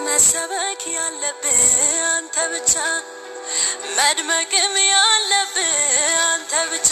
መሰበክ ያለብህ አንተ ብቻ መድመቅም ያለብህ አንተ ብቻ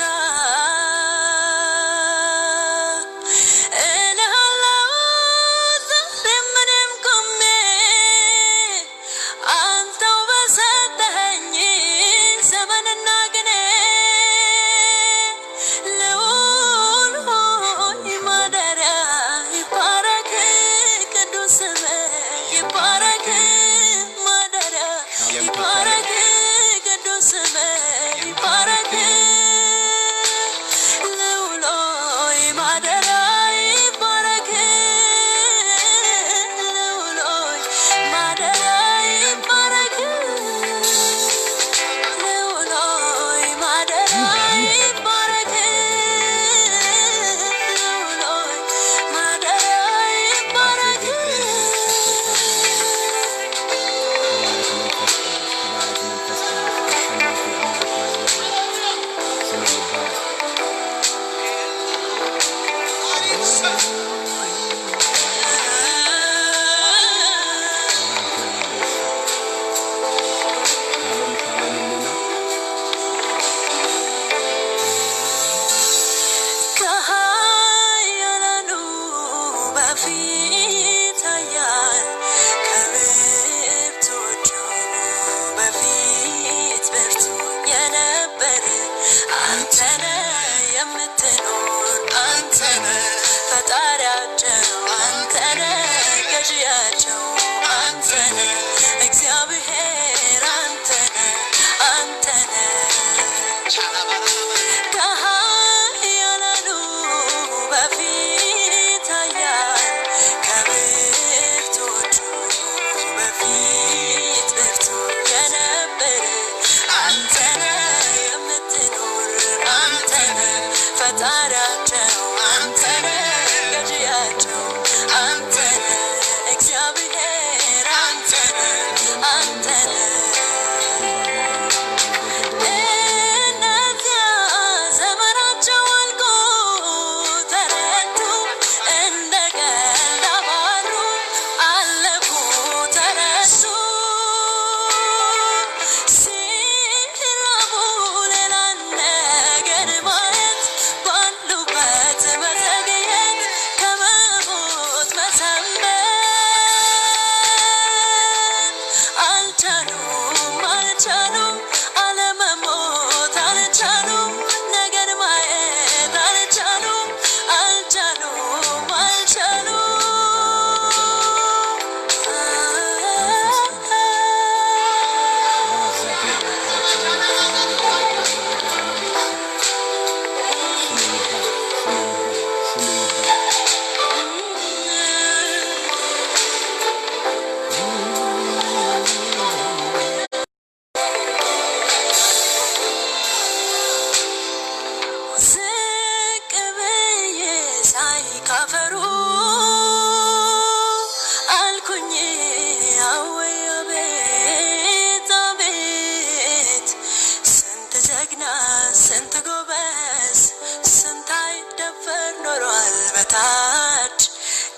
በታች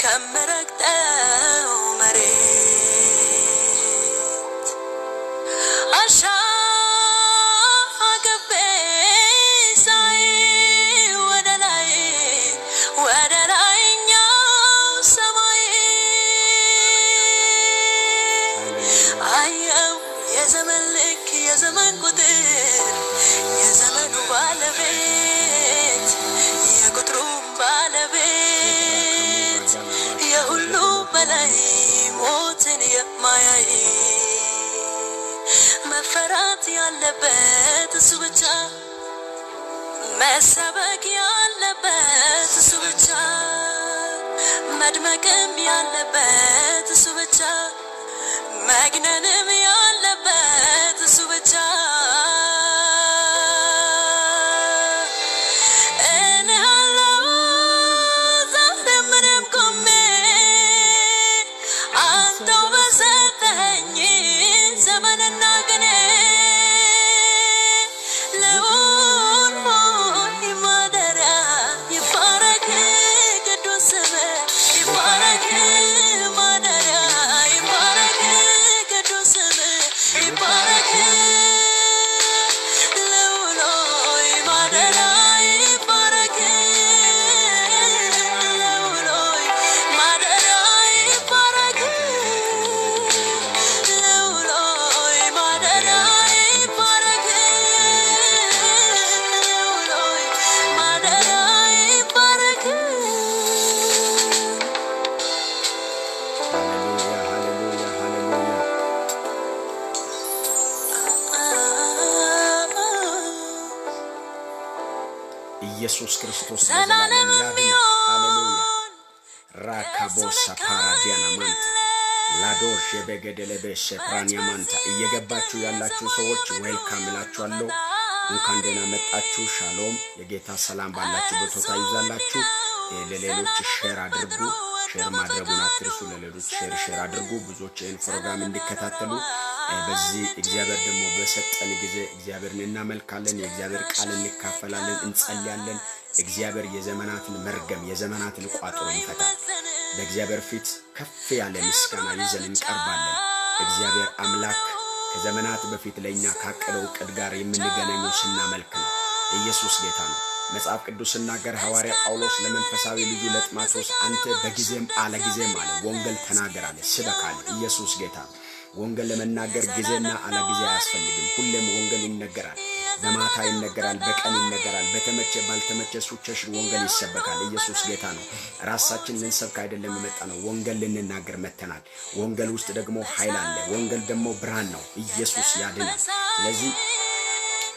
ከምረግጠው መሬት አሻግቤ ሳይ ወደ ላይኛው ሰማይ አየው የዘመን ልክ የዘመን ቁጥር የዘመኑ ባለቤት የቁጥሩም ባለቤት የሁሉ በላይ ሞትን የማያይ መፈራት ያለበት እሱ ብቻ መሰበክ ያለበት እሱ ብቻ መድመቅም ያለበት እሱ ብቻ መግነንም ያለበት እሱ ብቻ እኔ አለው ዛሬ ምንም ቆሜ አንተው በሰጠኸኝ ዘመንና ቅኔ ልዑል ሆይ ማደሪያ ይባረክ ቅዱስ ስምህ ይባረክ ማደሪያ ይባረክ ቅዱስ ስምህ ይባረክ ልዑል ሆይ ማደሪያ ይባረክ ልዑል ሆይ ማደሪያ ይባረክ ልዑል ሆይ ማደሪያ ይባረክ ልዑል ሆይ ማደሪያ ይባረክ ሃሌሉያ ሃሌሉያ ኢየሱስ ክርስቶስ ዘላለም ለዘላለም ያድናል። ሃሌሉያ ቢሆን ራካቦሳ ፓራዲያና ማንታ ላዶሽ የበገደለበ ሸፕራኒያ ማንታ እየገባችሁ ያላችሁ ሰዎች ዌልካም እላችኋለሁ። እንኳን ደህና መጣችሁ። ሻሎም የጌታ ሰላም ባላችሁበት ቦታ ይብዛላችሁ። ለሌሎች ሼር አድርጉ። ሼር ማድረጉን አትርሱ። ለሌሎች ሼር አድርጉ። ብዙዎች ይህን ፕሮግራም እንዲከታተሉ በዚህ እግዚአብሔር ደግሞ በሰጠን ጊዜ እግዚአብሔርን እናመልካለን። የእግዚአብሔር ቃል እንካፈላለን፣ እንጸልያለን። እግዚአብሔር የዘመናትን መርገም የዘመናትን ቋጠሮ ይፈታል። በእግዚአብሔር ፊት ከፍ ያለ ምስጋና ይዘን እንቀርባለን። እግዚአብሔር አምላክ ከዘመናት በፊት ለኛ ካቀደው ዕቅድ ጋር የምንገናኘው ስናመልክ ነው። ኢየሱስ ጌታ ነው። መጽሐፍ ቅዱስ ሲናገር ሐዋርያ ጳውሎስ ለመንፈሳዊ ልጁ ለጢሞቴዎስ አንተ በጊዜም አለጊዜም አለ ወንጌል ተናገር አለ፣ ስበክ አለ። ኢየሱስ ጌታ ነው። ወንጌል ለመናገር ጊዜና አለጊዜ አያስፈልግም። ሁሌም ወንጌል ይነገራል። በማታ ይነገራል፣ በቀን ይነገራል፣ በተመቸ ባልተመቸ ሲቹዌሽን ወንጌል ይሰበካል። ኢየሱስ ጌታ ነው። ራሳችን ልንሰብክ አይደለም የመጣ ነው፣ ወንጌል ልንናገር መተናል። ወንጌል ውስጥ ደግሞ ኃይል አለ። ወንጌል ደግሞ ብርሃን ነው። ኢየሱስ ያድናል። ስለዚህ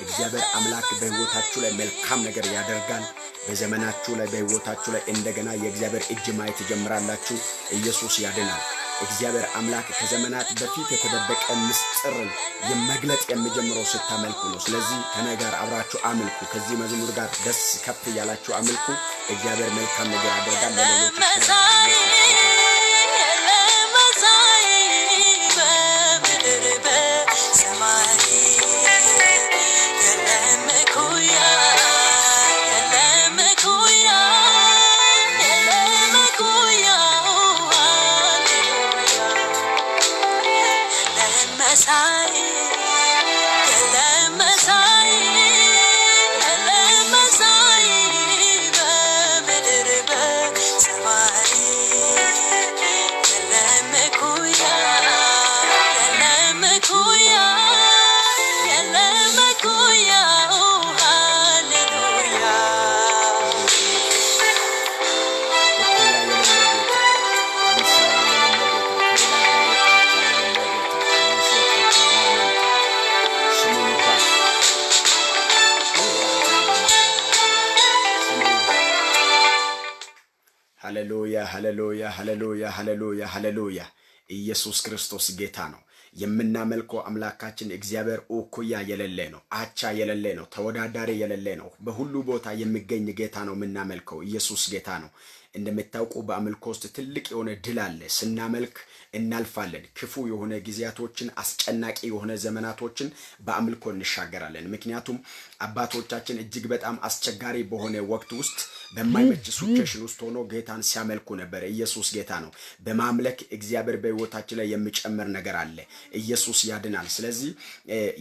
እግዚአብሔር አምላክ በሕይወታችሁ ላይ መልካም ነገር ያደርጋል። በዘመናችሁ ላይ በሕይወታችሁ ላይ እንደገና የእግዚአብሔር እጅ ማየት ጀምራላችሁ። ኢየሱስ ያድናል። እግዚአብሔር አምላክ ከዘመናት በፊት የተደበቀ ምስጢርን የመግለጽ የሚጀምረው ስታመልኩ ነው። ስለዚህ ከኔ ጋር አብራችሁ አምልኩ። ከዚህ መዝሙር ጋር ደስ ከፍ ያላችሁ አምልኩ። እግዚአብሔር መልካም ነገር ያደርጋል። ለሌሎች መሳይ ለመሳይ በምድር በሰማይ የለም እኩያ የለም እኩያ የለም እኩያ ሃሌሉያ የለም መሳይ የለም መሳይ የለም መሳይ በምድር በሰማይ የለም እኩያ የለም እኩያ የለም እኩያ ሃሌሉያ ሃሌሉያ ሃሌሉያ ሃሌሉያ ሃሌሉያ ሃሌሉያ። ኢየሱስ ክርስቶስ ጌታ ነው። የምናመልከው አምላካችን እግዚአብሔር እኩያ የሌለ ነው፣ አቻ የሌለ ነው፣ ተወዳዳሪ የሌለ ነው። በሁሉ ቦታ የሚገኝ ጌታ ነው የምናመልከው። ኢየሱስ ጌታ ነው። እንደምታውቁ በአምልኮ ውስጥ ትልቅ የሆነ ድል አለ። ስናመልክ እናልፋለን። ክፉ የሆነ ጊዜያቶችን፣ አስጨናቂ የሆነ ዘመናቶችን በአምልኮ እንሻገራለን። ምክንያቱም አባቶቻችን እጅግ በጣም አስቸጋሪ በሆነ ወቅት ውስጥ በማይመች ሲቹዌሽን ውስጥ ሆኖ ጌታን ሲያመልኩ ነበር። ኢየሱስ ጌታ ነው። በማምለክ እግዚአብሔር በሕይወታችን ላይ የሚጨምር ነገር አለ። ኢየሱስ ያድናል። ስለዚህ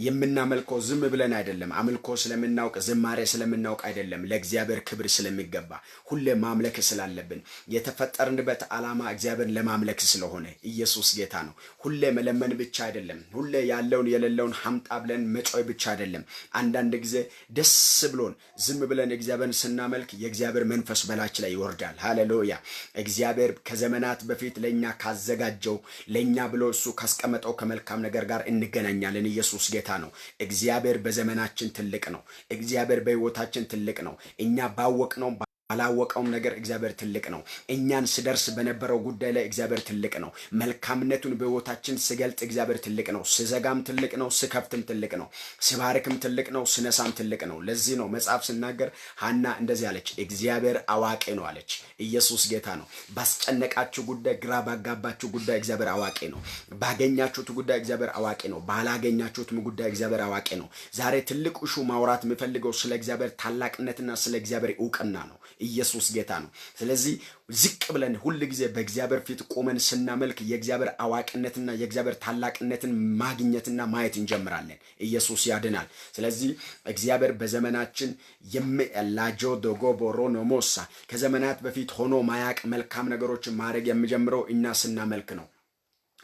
የምናመልከው ዝም ብለን አይደለም። አምልኮ ስለምናውቅ ዝማሬ ስለምናውቅ አይደለም። ለእግዚአብሔር ክብር ስለሚገባ ሁሌ ማምለክ ስላለብን የተፈጠርንበት ዓላማ እግዚአብሔር ለማምለክ ስለሆነ ኢየሱስ ጌታ ነው። ሁሌ መለመን ብቻ አይደለም። ሁሌ ያለውን የሌለውን ሐምጣ ብለን መጮይ ብቻ አይደለም። አንዳንድ ጊዜ ደስ ብሎን ዝም ብለን እግዚአብሔርን ስናመልክ የእግዚአብሔር መንፈስ በላች ላይ ይወርዳል። ሃሌሉያ። እግዚአብሔር ከዘመናት በፊት ለኛ ካዘጋጀው ለኛ ብሎ እሱ ካስቀመጠው ከመልካም ነገር ጋር እንገናኛለን። ኢየሱስ ጌታ ነው። እግዚአብሔር በዘመናችን ትልቅ ነው። እግዚአብሔር በሕይወታችን ትልቅ ነው። እኛ ባወቅነው አላወቀውም ነገር እግዚአብሔር ትልቅ ነው። እኛን ስደርስ በነበረው ጉዳይ ላይ እግዚአብሔር ትልቅ ነው። መልካምነቱን በሕይወታችን ስገልጥ እግዚአብሔር ትልቅ ነው። ስዘጋም ትልቅ ነው፣ ስከፍትም ትልቅ ነው፣ ስባርክም ትልቅ ነው፣ ስነሳም ትልቅ ነው። ለዚህ ነው መጽሐፍ ሲናገር ሐና እንደዚህ አለች፣ እግዚአብሔር አዋቂ ነው አለች። ኢየሱስ ጌታ ነው። ባስጨነቃችሁ ጉዳይ፣ ግራ ባጋባችሁ ጉዳይ እግዚአብሔር አዋቂ ነው። ባገኛችሁት ጉዳይ እግዚአብሔር አዋቂ ነው። ባላገኛችሁትም ጉዳይ እግዚአብሔር አዋቂ ነው። ዛሬ ትልቁ ሹ ማውራት የምፈልገው ስለ እግዚአብሔር ታላቅነትና ስለ እግዚአብሔር ዕውቅና ነው። ኢየሱስ ጌታ ነው። ስለዚህ ዝቅ ብለን ሁሉ ጊዜ በእግዚአብሔር ፊት ቆመን ስናመልክ የእግዚአብሔር አዋቂነትና የእግዚአብሔር ታላቅነትን ማግኘትና ማየት እንጀምራለን። ኢየሱስ ያድናል። ስለዚህ እግዚአብሔር በዘመናችን የላጆ ዶጎ ቦሮ ኖሞሳ ከዘመናት በፊት ሆኖ ማያቅ መልካም ነገሮችን ማድረግ የሚጀምረው እኛ ስናመልክ ነው።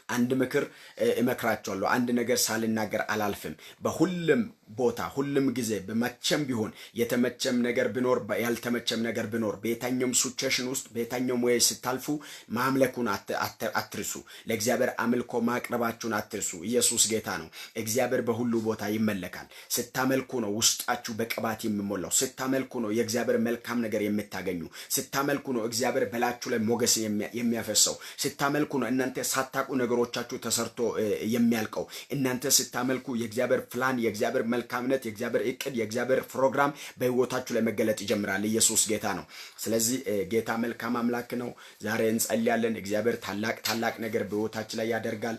አንድ ምክር እመክራቸዋለሁ። አንድ ነገር ሳልናገር አላልፍም። በሁሉም ቦታ ሁሉም ጊዜ በመቸም ቢሆን የተመቸም ነገር ቢኖር ያልተመቸም ነገር ቢኖር በየታኛውም ሲቹዌሽን ውስጥ በየታኛውም ወይ ስታልፉ ማምለኩን አትርሱ። ለእግዚአብሔር አምልኮ ማቅረባችሁን አትርሱ። ኢየሱስ ጌታ ነው። እግዚአብሔር በሁሉ ቦታ ይመለካል። ስታመልኩ ነው ውስጣችሁ በቅባት የሚሞላው። ስታመልኩ ነው የእግዚአብሔር መልካም ነገር የምታገኙ። ስታመልኩ ነው እግዚአብሔር በላችሁ ላይ ሞገስ የሚያፈሰው። ስታመልኩ ነው እናንተ ሳታቁ ነገሮቻችሁ ተሰርቶ የሚያልቀው። እናንተ ስታመልኩ የእግዚአብሔር ፕላን፣ የእግዚአብሔር መልካምነት፣ የእግዚአብሔር እቅድ፣ የእግዚአብሔር ፕሮግራም በህይወታችሁ ላይ መገለጥ ይጀምራል። ኢየሱስ ጌታ ነው። ስለዚህ ጌታ መልካም አምላክ ነው። ዛሬ እንጸልያለን። እግዚአብሔር ታላቅ ነገር በህይወታችሁ ላይ ያደርጋል።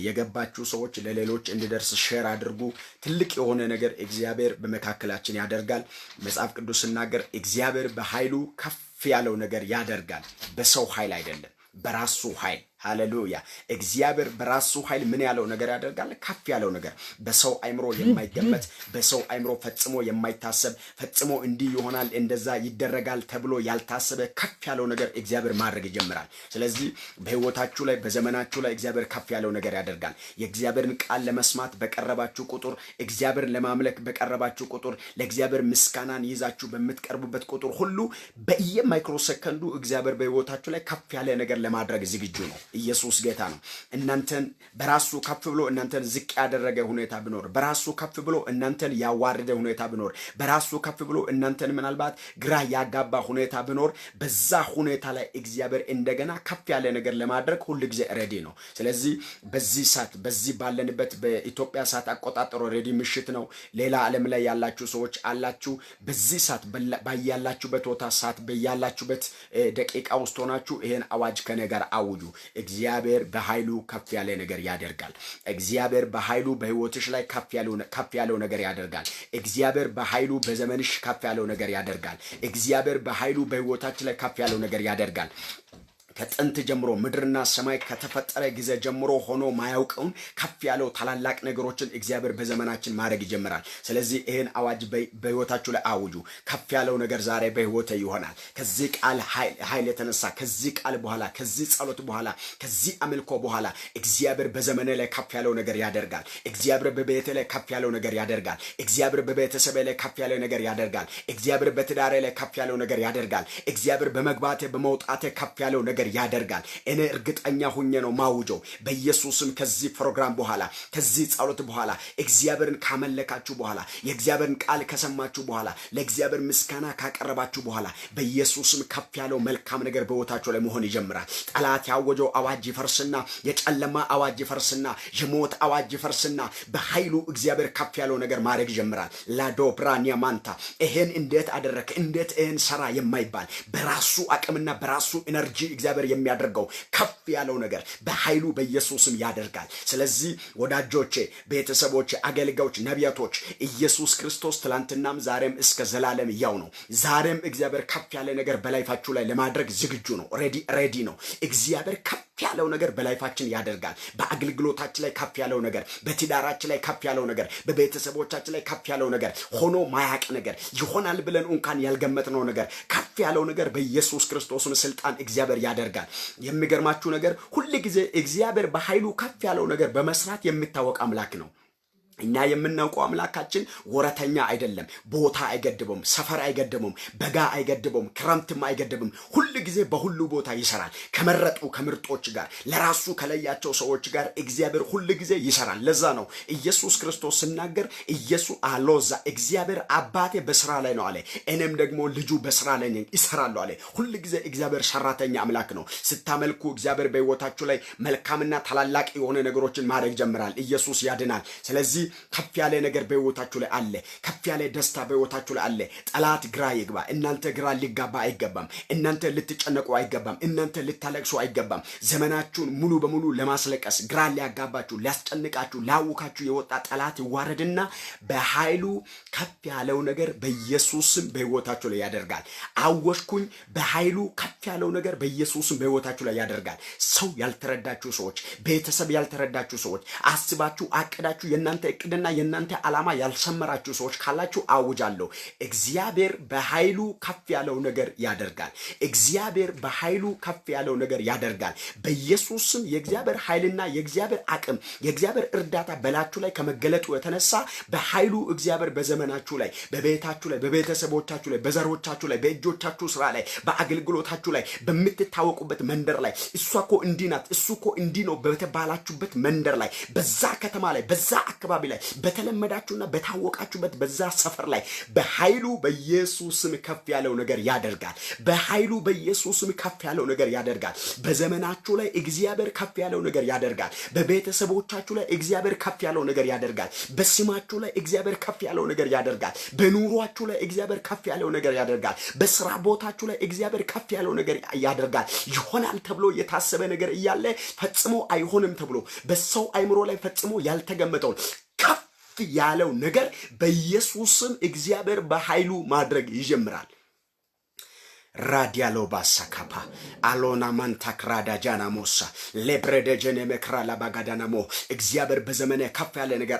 የገባችሁ ሰዎች ለሌሎች እንዲደርስ ሼር አድርጉ። ትልቅ የሆነ ነገር እግዚአብሔር በመካከላችን ያደርጋል። መጽሐፍ ቅዱስ ሲናገር እግዚአብሔር በኃይሉ ከፍ ያለው ነገር ያደርጋል። በሰው ኃይል አይደለም፣ በራሱ ኃይል። ሃሌሉያ። እግዚአብሔር በራሱ ኃይል ምን ያለው ነገር ያደርጋል? ከፍ ያለው ነገር፣ በሰው አይምሮ የማይገመት፣ በሰው አይምሮ ፈጽሞ የማይታሰብ፣ ፈጽሞ እንዲህ ይሆናል እንደዛ ይደረጋል ተብሎ ያልታሰበ ከፍ ያለው ነገር እግዚአብሔር ማድረግ ይጀምራል። ስለዚህ በህይወታችሁ ላይ በዘመናችሁ ላይ እግዚአብሔር ከፍ ያለው ነገር ያደርጋል። የእግዚአብሔርን ቃል ለመስማት በቀረባችሁ ቁጥር፣ እግዚአብሔር ለማምለክ በቀረባችሁ ቁጥር፣ ለእግዚአብሔር ምስጋናን ይዛችሁ በምትቀርቡበት ቁጥር ሁሉ በየማይክሮ ሰከንዱ እግዚአብሔር በህይወታችሁ ላይ ከፍ ያለ ነገር ለማድረግ ዝግጁ ነው። ኢየሱስ ጌታ ነው። እናንተን በራሱ ከፍ ብሎ እናንተን ዝቅ ያደረገ ሁኔታ ቢኖር፣ በራሱ ከፍ ብሎ እናንተን ያዋረደ ሁኔታ ቢኖር፣ በራሱ ከፍ ብሎ እናንተን ምናልባት ግራ ያጋባ ሁኔታ ቢኖር፣ በዛ ሁኔታ ላይ እግዚአብሔር እንደገና ከፍ ያለ ነገር ለማድረግ ሁሉ ጊዜ ሬዲ ነው። ስለዚህ በዚህ ሰዓት በዚህ ባለንበት በኢትዮጵያ ሰዓት አቆጣጠር ሬዲ ምሽት ነው። ሌላ ዓለም ላይ ያላችሁ ሰዎች አላችሁ። በዚህ ሰዓት ባያላችሁበት ቦታ ሰዓት በያላችሁበት ደቂቃ ውስጥ ሆናችሁ ይሄን አዋጅ ከኔ ጋር አውጁ። እግዚአብሔር በኃይሉ ከፍ ያለ ነገር ያደርጋል። እግዚአብሔር በኃይሉ በህይወትሽ ላይ ከፍ ያለው ነገር ያደርጋል። እግዚአብሔር በኃይሉ በዘመንሽ ከፍ ያለው ነገር ያደርጋል። እግዚአብሔር በኃይሉ በህይወታችን ላይ ከፍ ያለው ነገር ያደርጋል። ከጥንት ጀምሮ ምድርና ሰማይ ከተፈጠረ ጊዜ ጀምሮ ሆኖ ማያውቀውን ከፍ ያለው ታላላቅ ነገሮችን እግዚአብሔር በዘመናችን ማድረግ ይጀምራል። ስለዚህ ይሄን አዋጅ በህይወታችሁ ላይ አውጁ። ከፍ ያለው ነገር ዛሬ በህይወቴ ይሆናል። ከዚህ ቃል ኃይል የተነሳ ከዚህ ቃል በኋላ ከዚህ ጸሎት በኋላ ከዚህ አምልኮ በኋላ እግዚአብሔር በዘመኔ ላይ ከፍ ያለው ነገር ያደርጋል። እግዚአብሔር በቤቴ ላይ ከፍ ያለው ነገር ያደርጋል። እግዚአብሔር በቤተሰቤ ላይ ከፍ ያለው ነገር ያደርጋል። እግዚአብሔር በትዳሬ ላይ ከፍ ያለው ነገር ያደርጋል። እግዚአብሔር በመግባቴ በመውጣቴ ከፍ ያለው ነገር ያደርጋል። እኔ እርግጠኛ ሆኜ ነው ማውጀው በኢየሱስም ከዚህ ፕሮግራም በኋላ ከዚህ ጸሎት በኋላ እግዚአብሔርን ካመለካችሁ በኋላ የእግዚአብሔርን ቃል ከሰማችሁ በኋላ ለእግዚአብሔር ምስጋና ካቀረባችሁ በኋላ በኢየሱስም ከፍ ያለው መልካም ነገር በህይወታችሁ ላይ መሆን ይጀምራል። ጠላት ያወጀው አዋጅ ይፈርስና የጨለማ አዋጅ ይፈርስና የሞት አዋጅ ይፈርስና በኃይሉ እግዚአብሔር ከፍ ያለው ነገር ማድረግ ይጀምራል። ላዶ ብራኒያ ማንታ ይሄን እንዴት አደረከ እንዴት ይሄን ሰራ የማይባል በራሱ አቅምና በራሱ ኤነርጂ እግዚአብሔር የሚያደርገው ከፍ ያለው ነገር በኃይሉ በኢየሱስም ያደርጋል። ስለዚህ ወዳጆቼ፣ ቤተሰቦቼ፣ አገልጋዮች፣ ነቢያቶች ኢየሱስ ክርስቶስ ትላንትናም ዛሬም እስከ ዘላለም ያው ነው። ዛሬም እግዚአብሔር ከፍ ያለ ነገር በላይፋችሁ ላይ ለማድረግ ዝግጁ ነው። ሬዲ ነው። እግዚአብሔር ከፍ ያለው ነገር በላይፋችን ያደርጋል። በአገልግሎታችን ላይ ከፍ ያለው ነገር፣ በትዳራችን ላይ ከፍ ያለው ነገር፣ በቤተሰቦቻችን ላይ ከፍ ያለው ነገር፣ ሆኖ ማያቅ ነገር ይሆናል ብለን እንኳን ያልገመትነው ነገር ከፍ ያለው ነገር በኢየሱስ ክርስቶስም ስልጣን እግዚአብሔር ያደርጋል። የሚገርማችሁ ነገር ሁሉ ጊዜ እግዚአብሔር በኃይሉ ከፍ ያለው ነገር በመስራት የሚታወቅ አምላክ ነው። እኛ የምናውቀው አምላካችን ወረተኛ አይደለም። ቦታ አይገድበውም፣ ሰፈር አይገድበውም፣ በጋ አይገድበውም፣ ክረምትም አይገድበውም። ሁሉ ጊዜ በሁሉ ቦታ ይሰራል። ከመረጡ ከምርጦች ጋር ለራሱ ከለያቸው ሰዎች ጋር እግዚአብሔር ሁሉ ጊዜ ይሰራል። ለዛ ነው ኢየሱስ ክርስቶስ ሲናገር ኢየሱስ አሎዛ እግዚአብሔር አባቴ በስራ ላይ ነው አለ፣ እኔም ደግሞ ልጁ በስራ ላይ ነኝ ይሰራል አለ። ሁሉ ጊዜ እግዚአብሔር ሰራተኛ አምላክ ነው። ስታመልኩ እግዚአብሔር በህይወታችሁ ላይ መልካምና ታላላቅ የሆነ ነገሮችን ማድረግ ጀምራል። ኢየሱስ ያድናል። ስለዚህ ከፍ ያለ ነገር በህይወታችሁ ላይ አለ። ከፍ ያለ ደስታ በህይወታችሁ ላይ አለ። ጠላት ግራ ይግባ፣ እናንተ ግራ ሊጋባ አይገባም። እናንተ ልትጨነቁ አይገባም። እናንተ ልታለቅሱ አይገባም። ዘመናችሁን ሙሉ በሙሉ ለማስለቀስ ግራ ሊያጋባችሁ፣ ሊያስጨንቃችሁ፣ ላውካችሁ የወጣ ጠላት ይዋረድና በኃይሉ ከፍ ያለው ነገር በኢየሱስም በህይወታችሁ ላይ ያደርጋል። አወሽኩኝ በኃይሉ ከፍ ያለው ነገር በኢየሱስም በህይወታችሁ ላይ ያደርጋል። ሰው ያልተረዳችሁ ሰዎች፣ ቤተሰብ ያልተረዳችሁ ሰዎች፣ አስባችሁ አቅዳችሁ የናንተ እቅድና የናንተ ዓላማ ያልሰመራችሁ ሰዎች ካላችሁ አውጃለሁ፣ እግዚአብሔር በኃይሉ ከፍ ያለው ነገር ያደርጋል። እግዚአብሔር በኃይሉ ከፍ ያለው ነገር ያደርጋል። በኢየሱስም የእግዚአብሔር ኃይልና የእግዚአብሔር አቅም የእግዚአብሔር እርዳታ በላችሁ ላይ ከመገለጡ የተነሳ በኃይሉ እግዚአብሔር በዘመናችሁ ላይ፣ በቤታችሁ ላይ፣ በቤተሰቦቻችሁ ላይ፣ በዘሮቻችሁ ላይ፣ በእጆቻችሁ ስራ ላይ፣ በአገልግሎታችሁ ላይ፣ በምትታወቁበት መንደር ላይ እሷ እኮ እንዲህ ናት፣ እሱ እኮ እንዲህ ነው በተባላችሁበት መንደር ላይ፣ በዛ ከተማ ላይ፣ በዛ አካባቢ ላይ፣ በተለመዳችሁና በታወቃችሁበት በዛ ሰፈር ላይ በኃይሉ በኢየሱስም ከፍ ያለው ነገር ያደርጋል። በኃይሉ በኢየሱስም ከፍ ያለው ነገር ያደርጋል። በዘመናችሁ ላይ እግዚአብሔር ከፍ ያለው ነገር ያደርጋል። በቤተሰቦቻችሁ ላይ እግዚአብሔር ከፍ ያለው ነገር ያደርጋል። በስማችሁ ላይ እግዚአብሔር ከፍ ያለው ነገር ያደርጋል። በኑሯችሁ ላይ እግዚአብሔር ከፍ ያለው ነገር ያደርጋል። በስራ ቦታችሁ ላይ እግዚአብሔር ከፍ ያለው ነገር ያደርጋል። ይሆናል ተብሎ የታሰበ ነገር እያለ ፈጽሞ አይሆንም ተብሎ በሰው አይምሮ ላይ ፈጽሞ ያልተገመተውን ከፍ ያለው ነገር በኢየሱስም እግዚአብሔር በኃይሉ ማድረግ ይጀምራል። ራዲያሎ ባሳካፓ አሎና ማንታክ ራዳጃና ሞሳ ለብረደጀነ መክራላ ባጋዳናሞ እግዚአብሔር በዘመነ ከፍ ያለ ነገር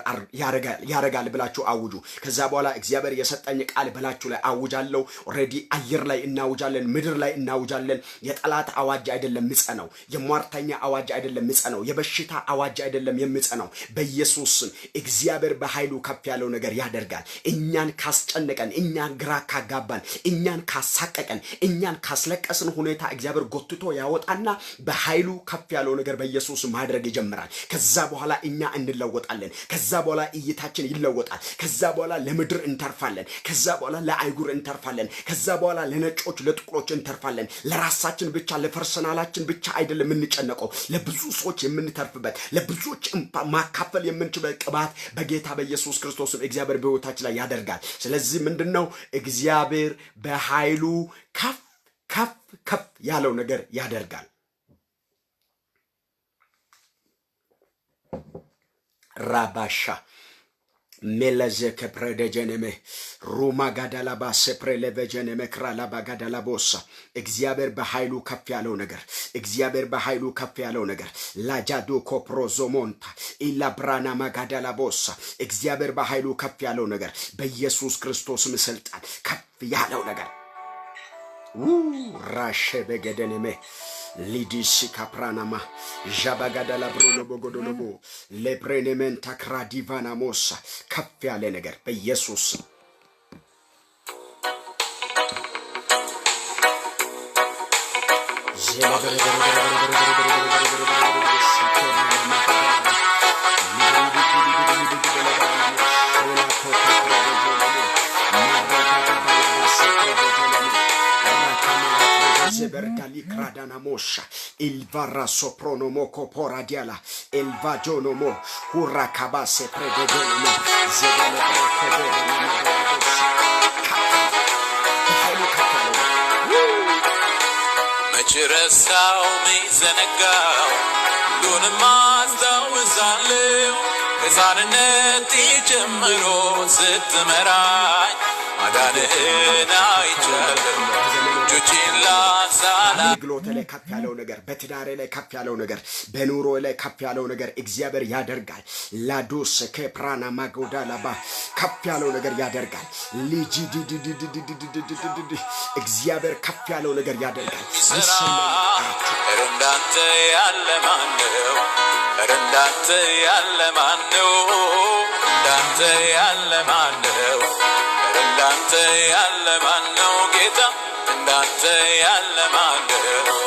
ያረጋል ብላችሁ አውጁ። ከዛ በኋላ እግዚአብሔር የሰጠኝ ቃል ብላችሁ ላይ አውጃለሁ። ኦሬዲ አየር ላይ እናውጃለን፣ ምድር ላይ እናውጃለን። የጠላት አዋጅ አይደለም ምጸነው፣ የሟርተኛ አዋጅ አይደለም ምጸነው፣ የበሽታ አዋጅ አይደለም የምጸነው። በኢየሱስ ስም እግዚአብሔር በኃይሉ ከፍ ያለው ነገር ያደርጋል። እኛን ካስጨነቀን፣ እኛን ግራ ካጋባን፣ እኛን ካሳቀቀን፣ እኛን ካስለቀስን ሁኔታ እግዚአብሔር ጎትቶ ያወጣና በኃይሉ ከፍ ያለው ነገር በኢየሱስ ማድረግ ይጀምራል። ከዛ በኋላ እኛ እንለወጣለን። ከዛ በኋላ እይታችን ይለወጣል። ከዛ በኋላ ለምድር እንተርፋለን። ከዛ በኋላ ለአይጉር እንተርፋለን። ከዛ በኋላ ለነጮች ለጥቁሮች እንተርፋለን። ለራሳችን ብቻ ለፐርሰናላችን ብቻ አይደለም የምንጨነቀው፣ ለብዙ ሰዎች የምንተርፍበት፣ ለብዙዎች ማካፈል የምንችልበት ቅባት በጌታ በኢየሱስ ክርስቶስ እግዚአብሔር በሕይወታችን ላይ ያደርጋል። ስለዚህ ምንድነው እግዚአብሔር በኃይሉ ከፍ ያለው ነገር ያደርጋል። ራባሻ ሜለዘከ ፕረደጀነመ ሩማ ጋዳላባ ሰፕሬለቨጀነመ ክራላባ ጋዳላቦሳ እግዚአብሔር በኃይሉ ከፍ ያለው ነገር እግዚአብሔር በኃይሉ ከፍ ያለው ነገር ላጃዶ ኮፕሮዞሞንታ ኢላብራና ማጋዳላቦሳ እግዚአብሔር በኃይሉ ከፍ ያለው ነገር በኢየሱስ ክርስቶስም ስልጣን ከፍ ያለው ነገር ራሸ በገደነመ ሊዲሽ ካፕራናማ ጃባጋዳላ ብሩኖ ቦጎዶሎቦ ለፕሬኔመንታ ክራዲቫና ሞሳ ከፍ ያለ ነገር በኢየሱስ Zeberdali kradana mosha ilvara soprono moko poradiala elvajono mo hurakabase prededono zebele prededono መችረሳው ሚዘነጋው ሁሉን ማስታውሳለሁ ከሕፃንነቴ ጀምሮ ስትመራኝ ማዳንህን አይቻለሁ እጆቼን አገልግሎት ላይ ከፍ ያለው ነገር በትዳሬ ላይ ከፍ ያለው ነገር በኑሮ ላይ ከፍ ያለው ነገር እግዚአብሔር ያደርጋል። ላዶስ ከፕራና ማጎዳላባ ከፍ ያለው ነገር ያደርጋል። ልጅ እግዚአብሔር ከፍ ያለው ነገር ያደርጋል። እንዳንተ ያለ ማነው? እንዳንተ ያለ ማነው? እንዳንተ ያለ ማነው? እንዳንተ ያለ ማን ነው ጌታ? እንዳንተ ያለ ማን ነው?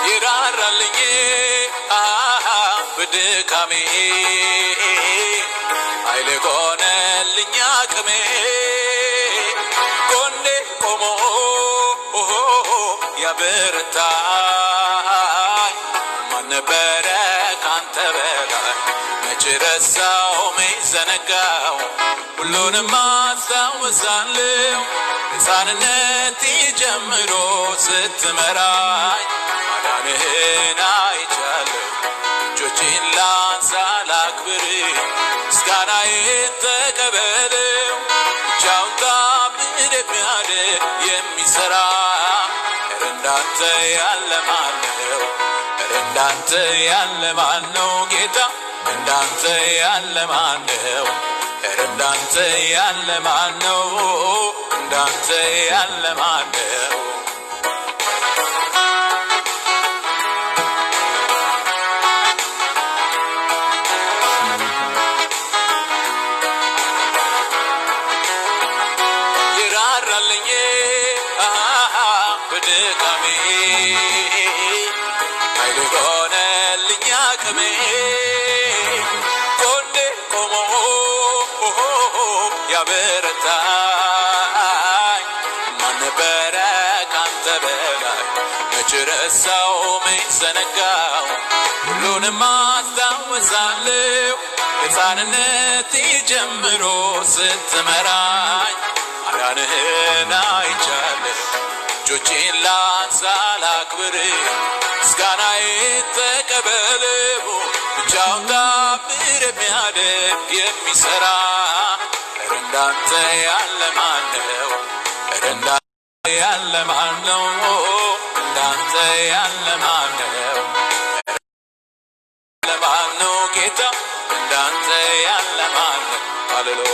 ይራራልኝ በድካሜ ኃይል ሆነልኝ አቅሜ ጎኔ ቆሞ ያበረታኝ ማን ነበረ ካንተ በላይ? መች ረሳው መች ዘነጋው? ሁሉንም አስታውሳለሁ ሕፃንነቴ ጀምሮ ስትመራኝ ማዳንህን አይቻለሁ። እጆቼን ላንሳ ላክብር ምስጋናዬን ተቀበለው። ብቻውን ታምር የሚያድን የሚሠራ ኧረ እንዳንተ ያለ ማን ነው? ኧረ እንዳንተ ያለ ማን ነው ጌታ? እንዳንተ ያለ ማን ነው? ኧረ እንዳንተ ያለ ማን ነው? እንዳንተ ያለ ማን ነው? ይራራልኝ በድካሜ ኃይል ሆነልኝ አቅሜ ጎኔ ቆሞ ያበረታኝ ማን ነበረ ካንተ በላይ? መች ረሳው መች ዘነጋው? ሁሉንም አስታውሳለሁ ሕፃንነቴ ጀምሮ ስትመራኝ ማዳንህን አይቻለሁ። እጆቼን ላንሳ ላክብር ምስጋናዬን ተቀበለው። ብቻውን ታምር የሚያደርግ የሚሠራ ኧረ እንዳንተ ያለ ማን ነው? ኧረ እንዳንተ ያለ ማን ነው? እንዳንተ ያለ ማን ነው? ያለ ማን ነው ጌታ? እንዳንተ ያለ ማን ነው? ሃሌሉያ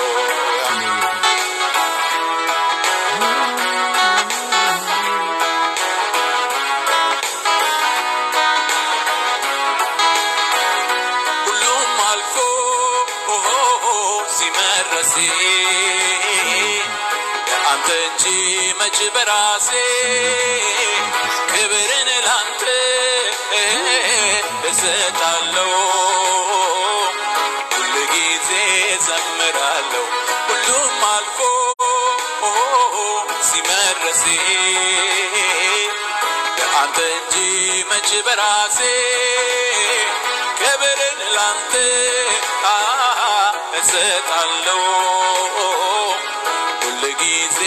ሲመረሴ ለአንተ እንጂ መች በራሴ ክብርን ላንተ እሰጣለሁ። ሁል ጊዜ ዘምራለሁ። ሁሉም አልፎ ሲመረሴ ለአንተ እንጂ መች በራሴ ክብርን ላንተ እሰጣለሁ። ሁል ጊዜ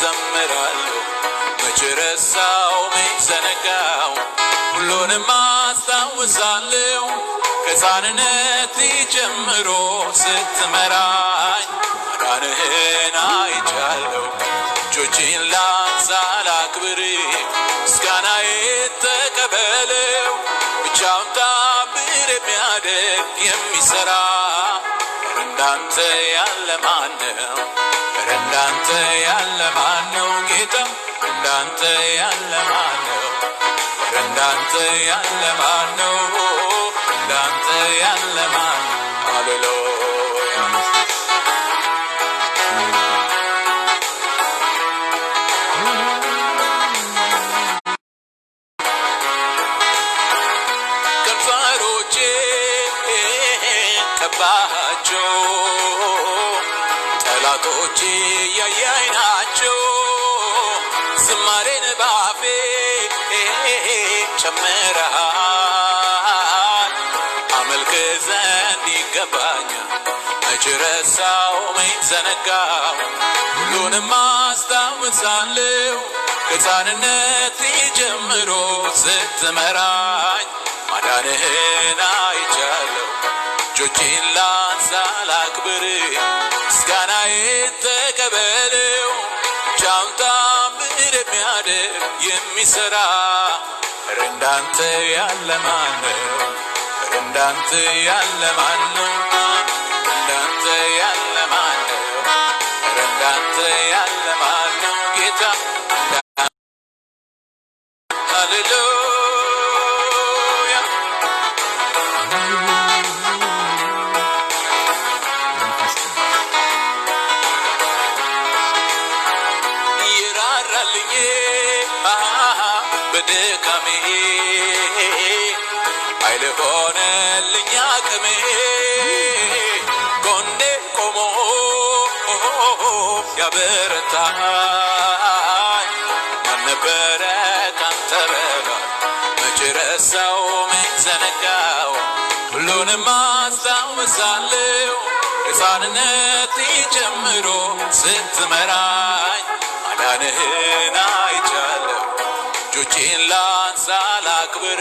ዘምራለሁ። መች ረሳው መች ዘነጋው? ሁሉንም አስታውሳለሁ ከሕፃንነቴ ጀምሮ ስትመራኝ ማዳንህን አይቻለሁ። እጆቼን ላንሳ ላክብር ምስጋናዬን ተቀበለው። ብቻውን ታምር የሚያደርግ የሚሠራ እንዳንተ ያለ ማን ነው? ኧረ እንዳንተ ያለ ማን ነው ጌታ? እንዳንተ ያለ ማን ነው? ኧረ እንዳንተ ያለ ማን ነው? እንዳንተ ያለ ማን ነው? ሃሌሉያ ከንፈሮቼ ቀባቸው ጠላቶቼ ያያይ ናቸው። ዝማሬን ባፌ ጨምረሃል። አመልክ ዘንድ ይገባኛል። መች ረሳው መች ዘነጋው? ሁሉንም አስታውሳለሁ ከሕፃንነቴ ጀምሮ ስትመራኝ ማዳንህን አይቻለሁ። እጆቼን ላንሳ ላክብር ምስጋናዬን ተቀበለው። ብቻውን ታምር የሚያደርግ የሚሠራ ኧረ እንዳንተ ያለ ማን ነው? ኧረ እንዳንተ ያለ ማን ነው? እንዳንተ ያለ ማን ነው? ኧረ እንዳንተ ያለ ማን ነው ጌታ? በድካሜ ኃይል ሆነልኝ አቅሜ ጎኔ ቆሞ ያበረታኝ ማን ነበረ ካንተ በላይ መች ረሳው መች ዘነጋው ሁሉንም አስታውሳለሁ ሕፃንነቴ ጀምሮ ስትመራኝ ማዳንህን አይቻለሁ እጆቼን ላንሳ ላክብር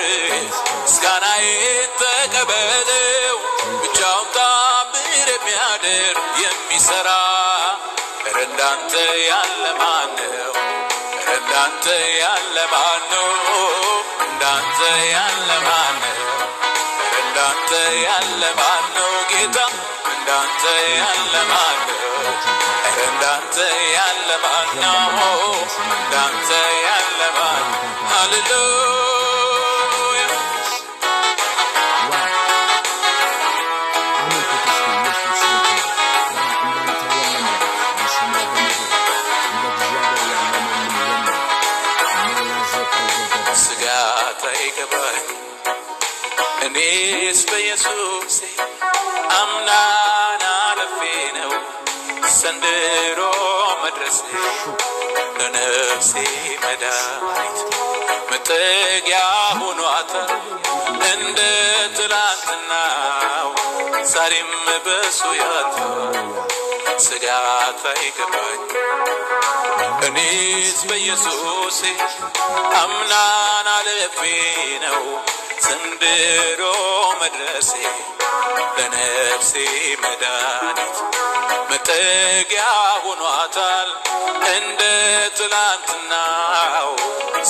ምስጋናዬን ተቀበለው ብቻውን ታምር የሚያደርግ የሚሠራ ኧረ እንዳንተ ያለ ማነው ኧረ እንዳንተ ያለ ማነው እንዳንተ ያለ ማነው ኧረ እንዳንተ ያለ ማነው ጌታ እንዳንተ ያለ ማነው ኧረ እንዳንተ ያለ ማነው እንዳንተ ያለ ማነው ሃሌሉያ ስጋት አይገባኝ እኔስ በኢየሱሴ አምናን አለፌ ነው ዘንድሮ መድረሴ ለነፍሴ መድኃኒት መጠጊያ ሆኗታል እንደ ትላንትናው ዛሬም በሱ ያልፋል ስጋት አይገባኝ እኔስ በኢየሱሴ አምናን አለፌ ነው ዘንድሮ መድረሴ ለነፍሴ መድኃኒት መጠጊያ ሆኗታል እንደ ትላንትናው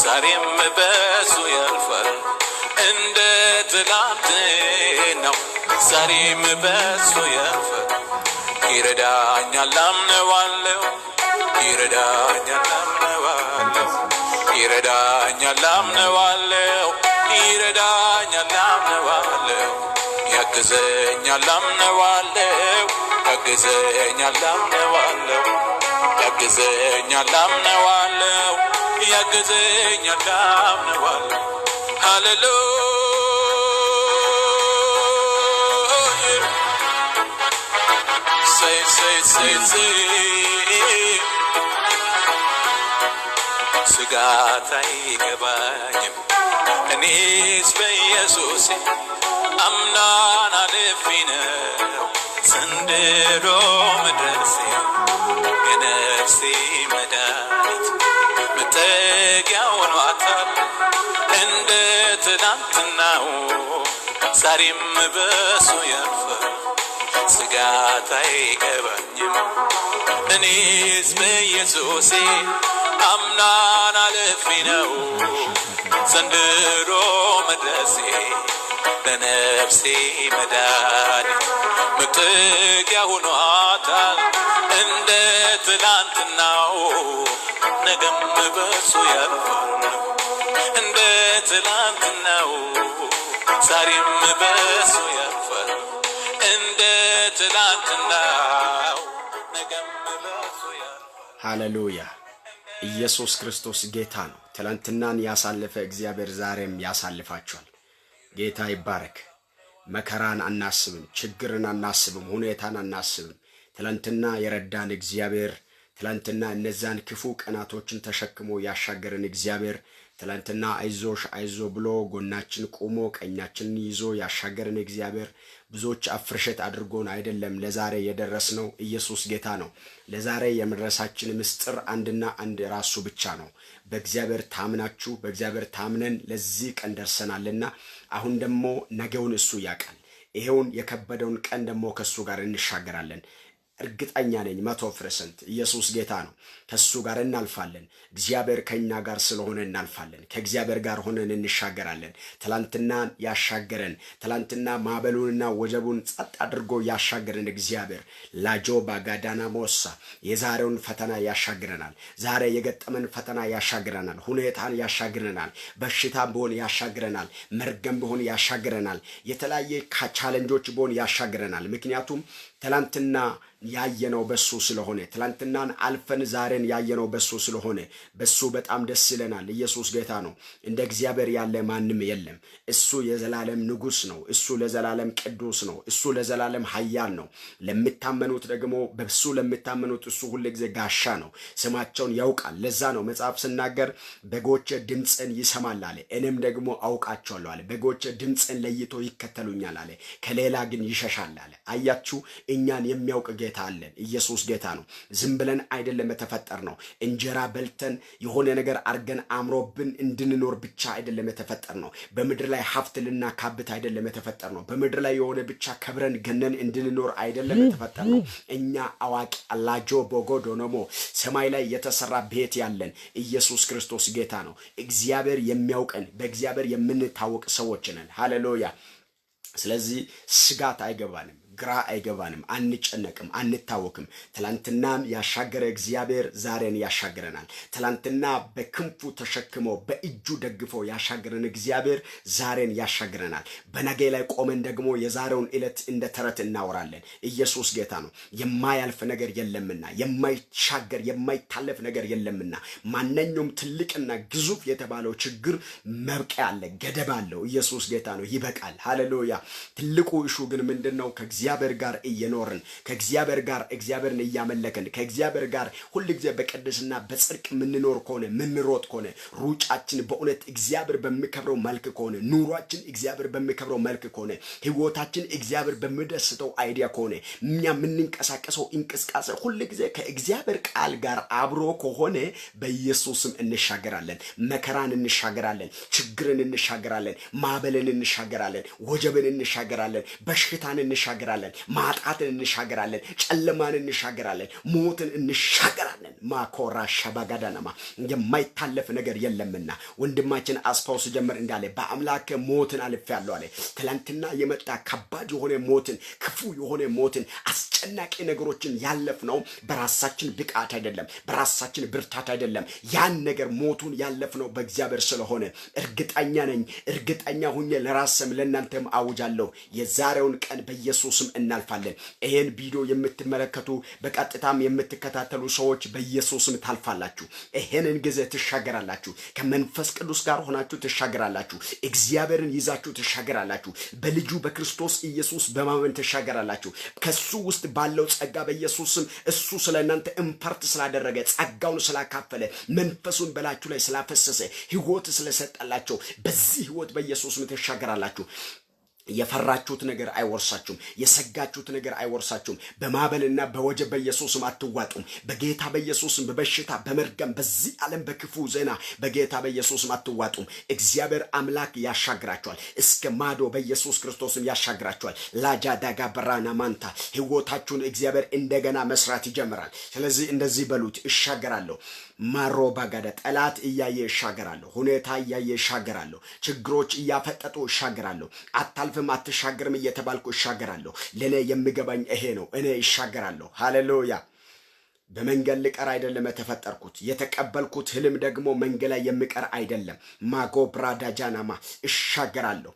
ዛሬም በሱ ያልፋል እንደ ትላንትናው ዛሬም በሱ ያልፋል ይረዳኛል አምነዋለሁ ይረዳኛል አምነዋለሁ ይረዳኛል አምነዋለሁ ይረዳኛል አምነዋለሁ ያግዘኛል አምነዋለሁ ያግዘኛል አምነዋለሁ ያግዘኛል አምነዋለሁ ያግዘኛል አምነዋለሁ ሃሌሉያ say ስጋት አይገባኝም እኔስ በኢየሱሴ አምናን አልፌ ነው ዘንድሮ መድረሴ የነፍሴ መድኃኒት መጠጊያ ሆኗታል እንደ ትናንትናው ዛሬም በሱ ያልፋል ስጋት አይገባኝም እኔስ በኢየሱሴ አምናን አልፌ ነው ዘንድሮ መድረሴ ለነፍሴ መድኃኒት መጠጊያ ሆኗታል እንደ ትላንትናው ነገም በሱ ያልፋል እንደ ትላንትናው ዛሬም በሱ ያልፋል እንደ ትላንትናው ነገም በሱ ያልፋል ሃሌሉያ ኢየሱስ ክርስቶስ ጌታ ነው ትላንትናን ያሳለፈ እግዚአብሔር ዛሬም ያሳልፋችኋል ጌታ ይባረክ መከራን አናስብም ችግርን አናስብም ሁኔታን አናስብም ትላንትና የረዳን እግዚአብሔር ትላንትና እነዛን ክፉ ቀናቶችን ተሸክሞ ያሻገረን እግዚአብሔር ትላንትና አይዞሽ አይዞ ብሎ ጎናችን ቆሞ ቀኛችንን ይዞ ያሻገረን እግዚአብሔር ብዙዎች አፍርሸት አድርጎን አይደለም ለዛሬ የደረስነው ኢየሱስ ጌታ ነው ለዛሬ የመድረሳችን ምስጢር አንድና አንድ ራሱ ብቻ ነው በእግዚአብሔር ታምናችሁ በእግዚአብሔር ታምነን ለዚህ ቀን ደርሰናልና አሁን ደግሞ ነገውን እሱ ያውቃል ይሄውን የከበደውን ቀን ደግሞ ከሱ ጋር እንሻገራለን እርግጠኛ ነኝ 100% ኢየሱስ ጌታ ነው ከሱ ጋር እናልፋለን እግዚአብሔር ከኛ ጋር ስለሆነ እናልፋለን ከእግዚአብሔር ጋር ሆነን እንሻገራለን ትላንትና ያሻገረን ትላንትና ማዕበሉንና ወጀቡን ጸጥ አድርጎ ያሻገረን እግዚአብሔር ላጆ ባጋዳና ሞሳ የዛሬውን ፈተና ያሻግረናል ዛሬ የገጠመን ፈተና ያሻግረናል ሁኔታን ያሻግረናል በሽታ ቢሆን ያሻግረናል መርገም ቢሆን ያሻግረናል የተለያየ ቻሌንጆች ቢሆን ያሻግረናል ምክንያቱም ትላንትና ያየነው በሱ ስለሆነ ትላንትናን አልፈን ዛሬን ያየነው በሱ ስለሆነ በሱ በጣም ደስ ይለናል። ኢየሱስ ጌታ ነው። እንደ እግዚአብሔር ያለ ማንም የለም። እሱ የዘላለም ንጉስ ነው። እሱ ለዘላለም ቅዱስ ነው። እሱ ለዘላለም ኃያል ነው። ለሚታመኑት ደግሞ በሱ ለሚታመኑት እሱ ሁሉ ጊዜ ጋሻ ነው። ስማቸውን ያውቃል። ለዛ ነው መጽሐፍ ሲናገር በጎቼ ድምፅን ይሰማል አለ፣ እኔም ደግሞ አውቃቸዋለሁ አለ። በጎቼ ድምፅን ለይቶ ይከተሉኛል አለ፣ ከሌላ ግን ይሸሻል አለ። አያችሁ፣ እኛን የሚያውቅ ጌታ አለን። ኢየሱስ ጌታ ነው። ዝም ብለን አይደለም የተፈጠር ነው። እንጀራ በልተን የሆነ ነገር አርገን አምሮብን እንድንኖር ብቻ አይደለም የተፈጠር ነው። በምድር ላይ ሀብት ልናካብት አይደለም የተፈጠር ነው። በምድር ላይ የሆነ ብቻ ከብረን ገነን እንድንኖር አይደለም የተፈጠር ነው። እኛ አዋቂ አላጆ ቦጎዶኖሞ ሰማይ ላይ የተሰራ ቤት ያለን ኢየሱስ ክርስቶስ ጌታ ነው። እግዚአብሔር የሚያውቀን በእግዚአብሔር የምንታወቅ ሰዎች ነን። ሃሌሉያ። ስለዚህ ስጋት አይገባንም፣ ግራ አይገባንም፣ አንጨነቅም፣ አንታወክም። ትላንትናን ያሻገረ እግዚአብሔር ዛሬን ያሻግረናል። ትላንትና በክንፉ ተሸክሞ በእጁ ደግፎ ያሻገረን እግዚአብሔር ዛሬን ያሻግረናል። በነገ ላይ ቆመን ደግሞ የዛሬውን ዕለት እንደ ተረት እናወራለን። ኢየሱስ ጌታ ነው። የማያልፍ ነገር የለምና፣ የማይሻገር የማይታለፍ ነገር የለምና። ማንኛውም ትልቅና ግዙፍ የተባለው ችግር መብቂያ አለ፣ ገደብ አለው። ኢየሱስ ጌታ ነው። ይበቃል። ሃሌሉያ። ትልቁ እሹ ግን ምንድነው? ከእግዚአብሔር ጋር እየኖርን ከእግዚአብሔር ጋር እግዚአብሔርን እያመለክን ከእግዚአብሔር ጋር ሁሉ ጊዜ በቅድስና በጽድቅ ምንኖር ከሆነ ምንሮጥ ከሆነ ሩጫችን በእውነት እግዚአብሔር በሚከብረው መልክ ከሆነ ኑሯችን እግዚአብሔር በሚከብረው መልክ ከሆነ ህይወታችን እግዚአብሔር በሚደስተው አይዲያ ከሆነ እኛ የምንንቀሳቀሰው እንቅስቃሴ ሁሉ ጊዜ ከእግዚአብሔር ቃል ጋር አብሮ ከሆነ በኢየሱስም እንሻገራለን። መከራን እንሻገራለን፣ ችግርን እንሻገራለን፣ ማዕበልን እንሻገራለን፣ ወጀብን እንሻገራለን፣ በሽታን እንሻገራለን፣ ማጣትን እንሻገራለን፣ ጨለማን እንሻገራለን፣ ሞትን እንሻገራለን። ማኮራ ሸባጋዳናማ የማይታለፍ ነገር የለምና ወንድማችን አስፋው ሲጀምር እንዳለ በአምላክ ሞትን አልፌያለሁ አለ። ትላንትና የመጣ ከባድ የሆነ ሞትን፣ ክፉ የሆነ ሞትን፣ አስጨናቂ ነገሮችን ያለፍነው በራሳችን ብቃት አይደለም፣ በራሳችን ብርታት አይደለም። ያን ነገር ሞቱን ያለፍነው በእግዚአብሔር ስለሆነ እርግጠኛ ነኝ፣ እርግጠኛ ሁኜ ለራስም ለእናንተም አውጃለሁ የዛሬውን ቀን በኢየሱስም እናልፋለን። ይሄን ቪዲዮ የምትመለከቱ በቀጥታም የምትከታተሉ ሰዎች በኢየሱስም ታልፋላችሁ። ይሄንን ጊዜ ትሻገራላችሁ። ከመንፈስ ቅዱስ ጋር ሆናችሁ ትሻገራላችሁ። እግዚአብሔርን ይዛችሁ ትሻገራላችሁ። በልጁ በክርስቶስ ኢየሱስ በማመን ትሻገራላችሁ። ከሱ ውስጥ ባለው ጸጋ በኢየሱስም እሱ ስለእናንተ ኢምፓርት ስላደረገ ጸጋውን ስላካፈለ መንፈሱን በላችሁ ላይ ስላፈሰሰ ህይወት ስለሰጠላችሁ በዚህ ህይወት በኢየሱስም ትሻገራላችሁ። የፈራችሁት ነገር አይወርሳችሁም። የሰጋችሁት ነገር አይወርሳችሁም። በማዕበልና በወጀብ በኢየሱስም አትዋጡም። በጌታ በኢየሱስም በበሽታ በመርገም በዚህ ዓለም በክፉ ዜና በጌታ በኢየሱስም አትዋጡም። እግዚአብሔር አምላክ ያሻግራችኋል። እስከ ማዶ በኢየሱስ ክርስቶስም ያሻግራችኋል። ላጃ ዳጋ በራና ማንታ ህይወታችሁን እግዚአብሔር እንደገና መስራት ይጀምራል። ስለዚህ እንደዚህ በሉት፣ እሻገራለሁ። ማሮ ባጋዳ ጠላት እያየ እሻገራለሁ። ሁኔታ እያየ እሻገራለሁ። ችግሮች እያፈጠጡ እሻገራለሁ። አታልፍም አትሻገርም እየተባልኩ እሻገራለሁ። ለኔ የሚገባኝ ይሄ ነው። እኔ እሻገራለሁ። ሃሌሉያ። በመንገድ ልቀር አይደለም የተፈጠርኩት። የተቀበልኩት ህልም ደግሞ መንገድ ላይ የሚቀር አይደለም። ማጎ ብራዳጃናማ እሻገራለሁ።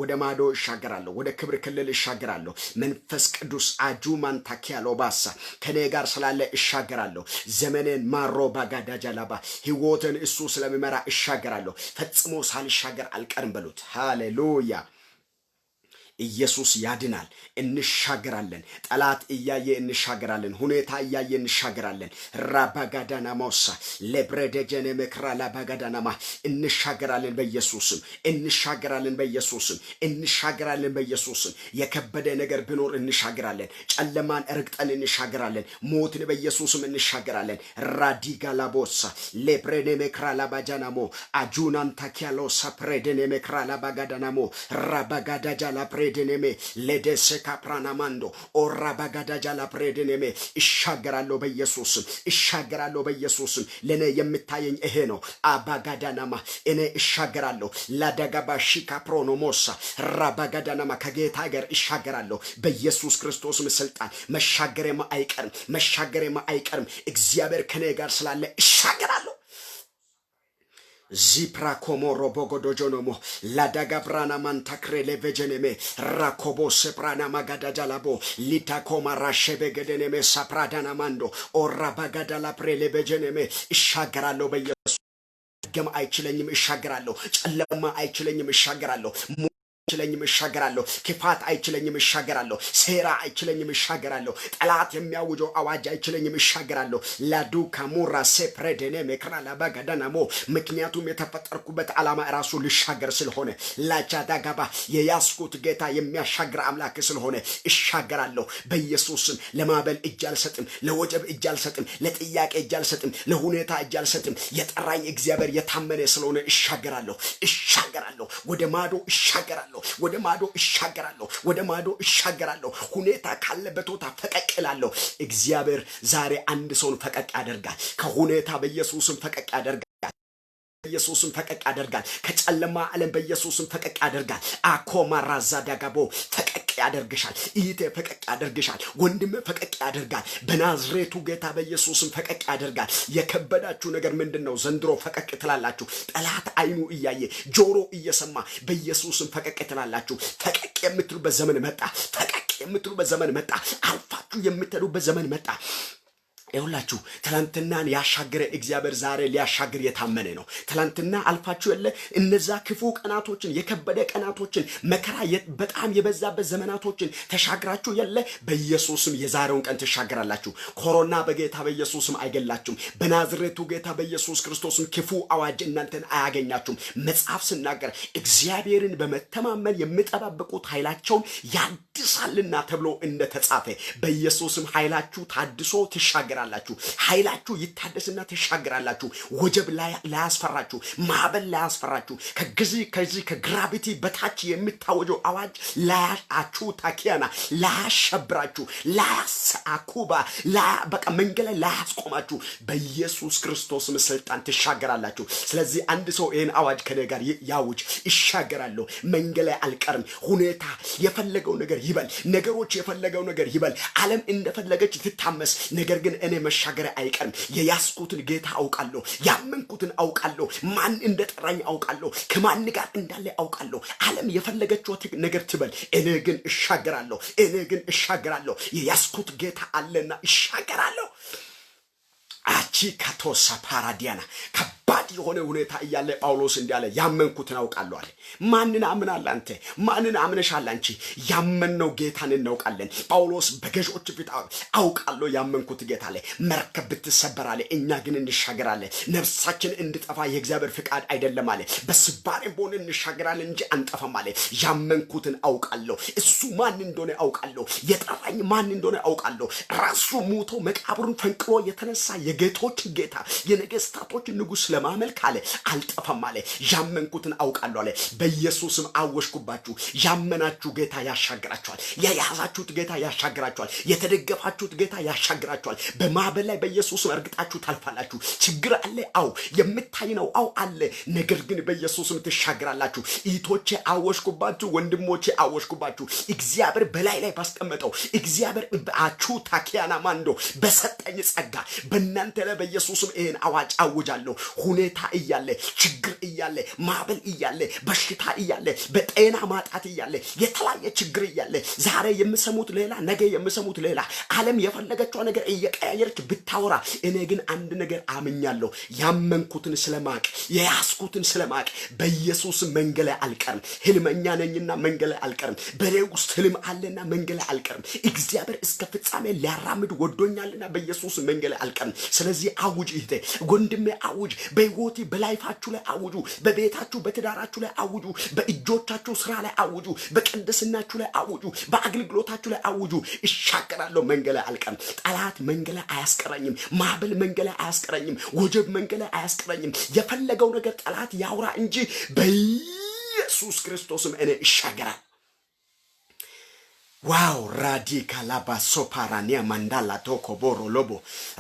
ወደ ማዶ እሻገራለሁ። ወደ ክብር ክልል እሻገራለሁ። መንፈስ ቅዱስ አጁማን ታኪያሎ ባሳ ከኔ ጋር ስላለ እሻገራለሁ። ዘመኔን ማሮ ባጋዳጃላባ ህይወትን እሱ ስለሚመራ እሻገራለሁ። ፈጽሞ ሳልሻገር አልቀርም በሉት። ሃሌሉያ። ኢየሱስ ያድናል። እንሻገራለን። ጠላት እያየ እንሻገራለን። ሁኔታ እያየ እንሻገራለን። ራባጋዳና ማውሳ ለብረደጀነ መክራ ላባጋዳናማ እንሻገራለን በኢየሱስም። እንሻገራለን በኢየሱስም። እንሻገራለን በኢየሱስም። የከበደ ነገር ቢኖር እንሻገራለን። ጨለማን እርግጠን እንሻገራለን። ሞትን በኢየሱስም እንሻገራለን። ራዲጋ ላቦሳ ለብረነ መክራ ላባጃናሞ አጁናን ታኪያሎ ሳፕሬደነ መክራ ላባጋዳናሞ ራባጋዳጃ ላፕሬ ደነሜ ለደሰ ካፕራናማንዶ ኦራ ባጋዳጃ ላፕሬደነሜ እሻገራለሁ በኢየሱስም። እሻገራለሁ በኢየሱስም። ለኔ የምታየኝ ይሄ ነው። አባጋዳናማ እኔ እሻገራለሁ። ላዳጋባሺ ካፕሮኖሞሳ ራባጋዳናማ ከጌታ ጋር እሻገራለሁ በኢየሱስ ክርስቶስም ስልጣን። መሻገሬማ አይቀርም። እግዚአብሔር ከኔ ጋር ስላለ እሻገራለሁ። ዚፕራ ኮሞሮ ቦጎዶጆኖሞ ላዳጋብራና ማንታክሬ ለቬጀኔሜ ራኮቦ ሰፕራና ማጋዳጃላቦ ሊታኮማ ራሸበገደኔሜ ሳፕራዳና ማንዶ ኦራ ባጋዳላ ፕሬ ለቬጀኔሜ እሻገራለሁ በኢየሱስ ገም አይችለኝም እሻገራለሁ ጨለማ አይችለኝም እሻገራለሁ አይችለኝም እሻገራለሁ ክፋት አይችለኝም እሻገራለሁ ሴራ አይችለኝም እሻገራለሁ ጠላት የሚያውጀው አዋጅ አይችለኝም እሻገራለሁ ላዱካ ሙራ ሴፕሬደኔ መክራላ ባጋዳናሞ ምክንያቱም የተፈጠርኩበት ዓላማ ራሱ ልሻገር ስለሆነ ላቻዳጋባ የያስኩት ጌታ የሚያሻግር አምላክ ስለሆነ እሻገራለሁ በኢየሱስም ለማበል እጅ አልሰጥም ለወጀብ እጅ አልሰጥም ለጥያቄ እጅ አልሰጥም ለሁኔታ እጅ አልሰጥም የጠራኝ እግዚአብሔር የታመነ ስለሆነ እሻገራለሁ ወደ ማዶ እሻገራለሁ ወደ ማዶ እሻገራለሁ ሁኔታ ካለበት ቦታ ፈቀቅ እላለሁ እግዚአብሔር ዛሬ አንድ ሰውን ፈቀቅ ያደርጋል ከሁኔታ በኢየሱስም ፈቀቅ ያደርጋል በኢየሱስም ፈቀቅ ያደርጋል ከጨለማ ዓለም በኢየሱስም ፈቀቅ ያደርጋል አኮማ ራዛ ዳጋቦ ፈቀቅ ያደርግሻል ኢቴ ፈቀቅ ያደርግሻል ወንድም ፈቀቅ ያደርጋል በናዝሬቱ ጌታ በኢየሱስም ፈቀቅ ያደርጋል የከበዳችሁ ነገር ምንድነው ዘንድሮ ፈቀቅ ትላላችሁ ጠላት አይኑ እያየ ጆሮ እየሰማ በኢየሱስም ፈቀቅ ትላላችሁ ፈቀቅ የምትሉበት ዘመን መጣ አልፋችሁ የምትሄዱበት ዘመን መጣ ይሁላችሁ ትላንትናን ያሻገረ እግዚአብሔር ዛሬ ሊያሻግር የታመነ ነው ትላንትና አልፋችሁ ያለ እነዛ ክፉ ቀናቶችን የከበደ ቀናቶችን መከራ በጣም የበዛበት ዘመናቶችን ተሻግራችሁ ያለ በኢየሱስም የዛሬውን ቀን ተሻግራላችሁ ኮሮና በጌታ በኢየሱስም አይገላችሁም በናዝሬቱ ጌታ በኢየሱስ ክርስቶስም ክፉ አዋጅ እናንተን አያገኛችሁም መጽሐፍ ሲናገር እግዚአብሔርን በመተማመን የሚጠባበቁት ኃይላቸውን ያድሳልና ተብሎ እንደተጻፈ በኢየሱስም ኃይላችሁ ታድሶ ተሻግራላችሁ ኃይላችሁ ይታደስና ተሻግራላችሁ ወጀብ ላይ ያስፈራችሁ ማዕበል ላይ ያስፈራችሁ ከዚህ ከግራቪቲ በታች የሚታወጀው አዋጅ ላያችሁ ታኪያና ላያሸብራችሁ ላያሳኩባ በቃ መንገድ ላይ ላያስቆማችሁ በኢየሱስ ክርስቶስ ስልጣን ተሻግራላችሁ ስለዚህ አንድ ሰው ይሄን አዋጅ ከኔ ጋር ያውጅ ይሻገራለሁ መንገድ ላይ አልቀርም ሁኔታ የፈለገው ነገር ይበል ነገሮች የፈለገው ነገር ይበል ዓለም እንደፈለገች ትታመስ ነገር ግን እኔ መሻገር አይቀርም የያስኩትን ጌታ አውቃለሁ ያመንኩትን አውቃለሁ ማን እንደጠራኝ አውቃለሁ ከማን ጋር እንዳለ አውቃለሁ ዓለም የፈለገችው ነገር ትበል እኔ ግን እሻገራለሁ የያስኩት ጌታ አለና እሻገራለሁ አቺ ካቶሳ ፓራዲያና ከባድ የሆነ ሁኔታ እያለ ጳውሎስ እንዲያለ ያመንኩትን አውቃለሁ አለ ማንን አምናለህ አንተ ማንን አምነሻል አንቺ ያመንነው ጌታን እናውቃለን ጳውሎስ በገዦች ፊት አውቃለሁ ያመንኩት ጌታ አለ መርከብ ብትሰበር አለ እኛ ግን እንሻገራለን ነፍሳችን እንድጠፋ የእግዚአብሔር ፍቃድ አይደለም አለ በስባሬ ቦን እንሻገራለን እንጂ አንጠፋም አለ ያመንኩትን አውቃለሁ እሱ ማን እንደሆነ አውቃለሁ የጠራኝ ማን እንደሆነ አውቃለሁ ራሱ ሞቶ መቃብሩን ፈንቅሎ የተነሳ የጌቶች ጌታ የነገስታቶች ንጉስ ለማመልክ አለ አልጠፋም አለ ያመንኩትን አውቃለሁ አለ በኢየሱስም አወሽኩባችሁ ያመናችሁ ጌታ ያሻግራችኋል የያዛችሁት ጌታ ያሻግራችኋል የተደገፋችሁት ጌታ ያሻግራችኋል በማዕበል ላይ በኢየሱስም እርግጣችሁ ታልፋላችሁ ችግር አለ አው የምታይ ነው አው አለ ነገር ግን በኢየሱስም ትሻግራላችሁ እህቶቼ አወሽኩባችሁ ወንድሞቼ አወሽኩባችሁ እግዚአብሔር በላይ ላይ ባስቀመጠው እግዚአብሔር በአችሁ ታኪያና ማንዶ በሰጠኝ ጸጋ በእናንተ ላይ በኢየሱስም ይሄን አዋጅ አውጃለሁ ሁኔታ እያለ ችግር እያለ ማዕበል እያለ በሽታ እያለ በጤና ማጣት እያለ የተለያየ ችግር እያለ ዛሬ የምሰሙት ሌላ ነገ የምሰሙት ሌላ ዓለም የፈለገችው ነገር እየቀያየረች ብታወራ እኔ ግን አንድ ነገር አምኛለሁ ያመንኩትን ስለማቅ የያስኩትን ስለማቅ በኢየሱስ መንገድ ላይ አልቀርም ህልመኛ ነኝና መንገድ ላይ አልቀርም በኔ ውስጥ ህልም አለና መንገድ ላይ አልቀርም እግዚአብሔር እስከ ፍጻሜ ሊያራምድ ወዶኛልና በኢየሱስ መንገድ ላይ አልቀርም ስለዚህ አውጅ እህቴ ወንድሜ አውጅ በህይወቴ በላይፋችሁ ላይ አውጁ በቤታችሁ በትዳራችሁ ላይ አውጁ በእጆቻችሁ ስራ ላይ አውጁ በቅድስናችሁ ላይ አውጁ በአገልግሎታችሁ ላይ አውጁ እሻገራለሁ መንገድ ላይ አልቀርም ጠላት መንገድ ላይ አያስቀረኝም ማዕበል መንገድ ላይ አያስቀረኝም ወጀብ መንገድ ላይ አያስቀረኝም የፈለገው ነገር ጠላት ያውራ እንጂ በኢየሱስ ክርስቶስም እኔ እሻገራለሁ ዋው ራዲካላ ባሶፓራኒያ ማንዳላ ቶኮ ቦሮ ሎቦ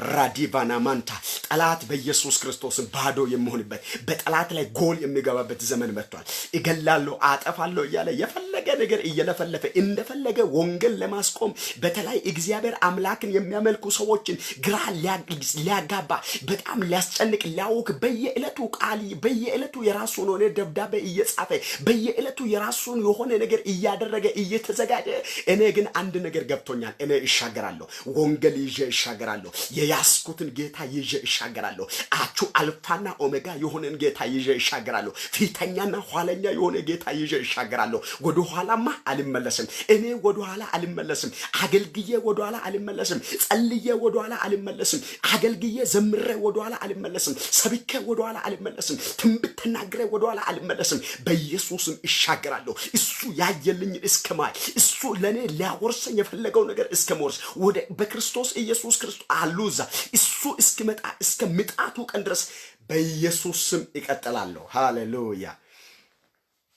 ራዲቫና ማንታ ጠላት በኢየሱስ ክርስቶስ ባዶ የሚሆንበት በጠላት ላይ ጎል የሚገባበት ዘመን መጥቷል። እገላለሁ አጠፋለሁ እያለ የፈለገ ነገር እየለፈለፈ እንደፈለገ ወንጌል ለማስቆም በተለይ እግዚአብሔር አምላክን የሚያመልኩ ሰዎችን ግራ ሊያጋባ በጣም ሊያስጨንቅ ሊያውክ በየዕለቱ ቃል በየዕለቱ የራሱን ሆነ ደብዳቤ እየጻፈ በየዕለቱ የራሱን የሆነ ነገር እያደረገ እየተዘጋጀ እኔ ግን አንድ ነገር ገብቶኛል። እኔ እሻገራለሁ፣ ወንጌል ይዤ እሻገራለሁ፣ የያስኩትን ጌታ ይዤ እሻገራለሁ። አቹ አልፋና ኦሜጋ የሆነን ጌታ ይዤ እሻገራለሁ። ፊተኛና ኋለኛ የሆነ ጌታ ይዤ እሻገራለሁ። ወደ ኋላማ አልመለስም። እኔ ወደ ኋላ አልመለስም። አገልግዬ ወደ ኋላ አልመለስም። ጸልዬ ወደ ኋላ አልመለስም። አገልግዬ ዘምሬ ወደ ኋላ አልመለስም። ሰብኬ ወደ ኋላ አልመለስም። ትንቢት ተናግሬ ወደ ኋላ አልመለስም። በኢየሱስም እሻገራለሁ። እሱ ያየልኝ እስከማይ እሱ ለኔ ሊያወርሰኝ የፈለገው ነገር እስከመወርስ ወደ በክርስቶስ ኢየሱስ ክርስቶስ አሉዛ እሱ እስኪመጣ እስከ ምጣቱ ቀን ድረስ በኢየሱስ ስም ይቀጥላለሁ። ሃሌሉያ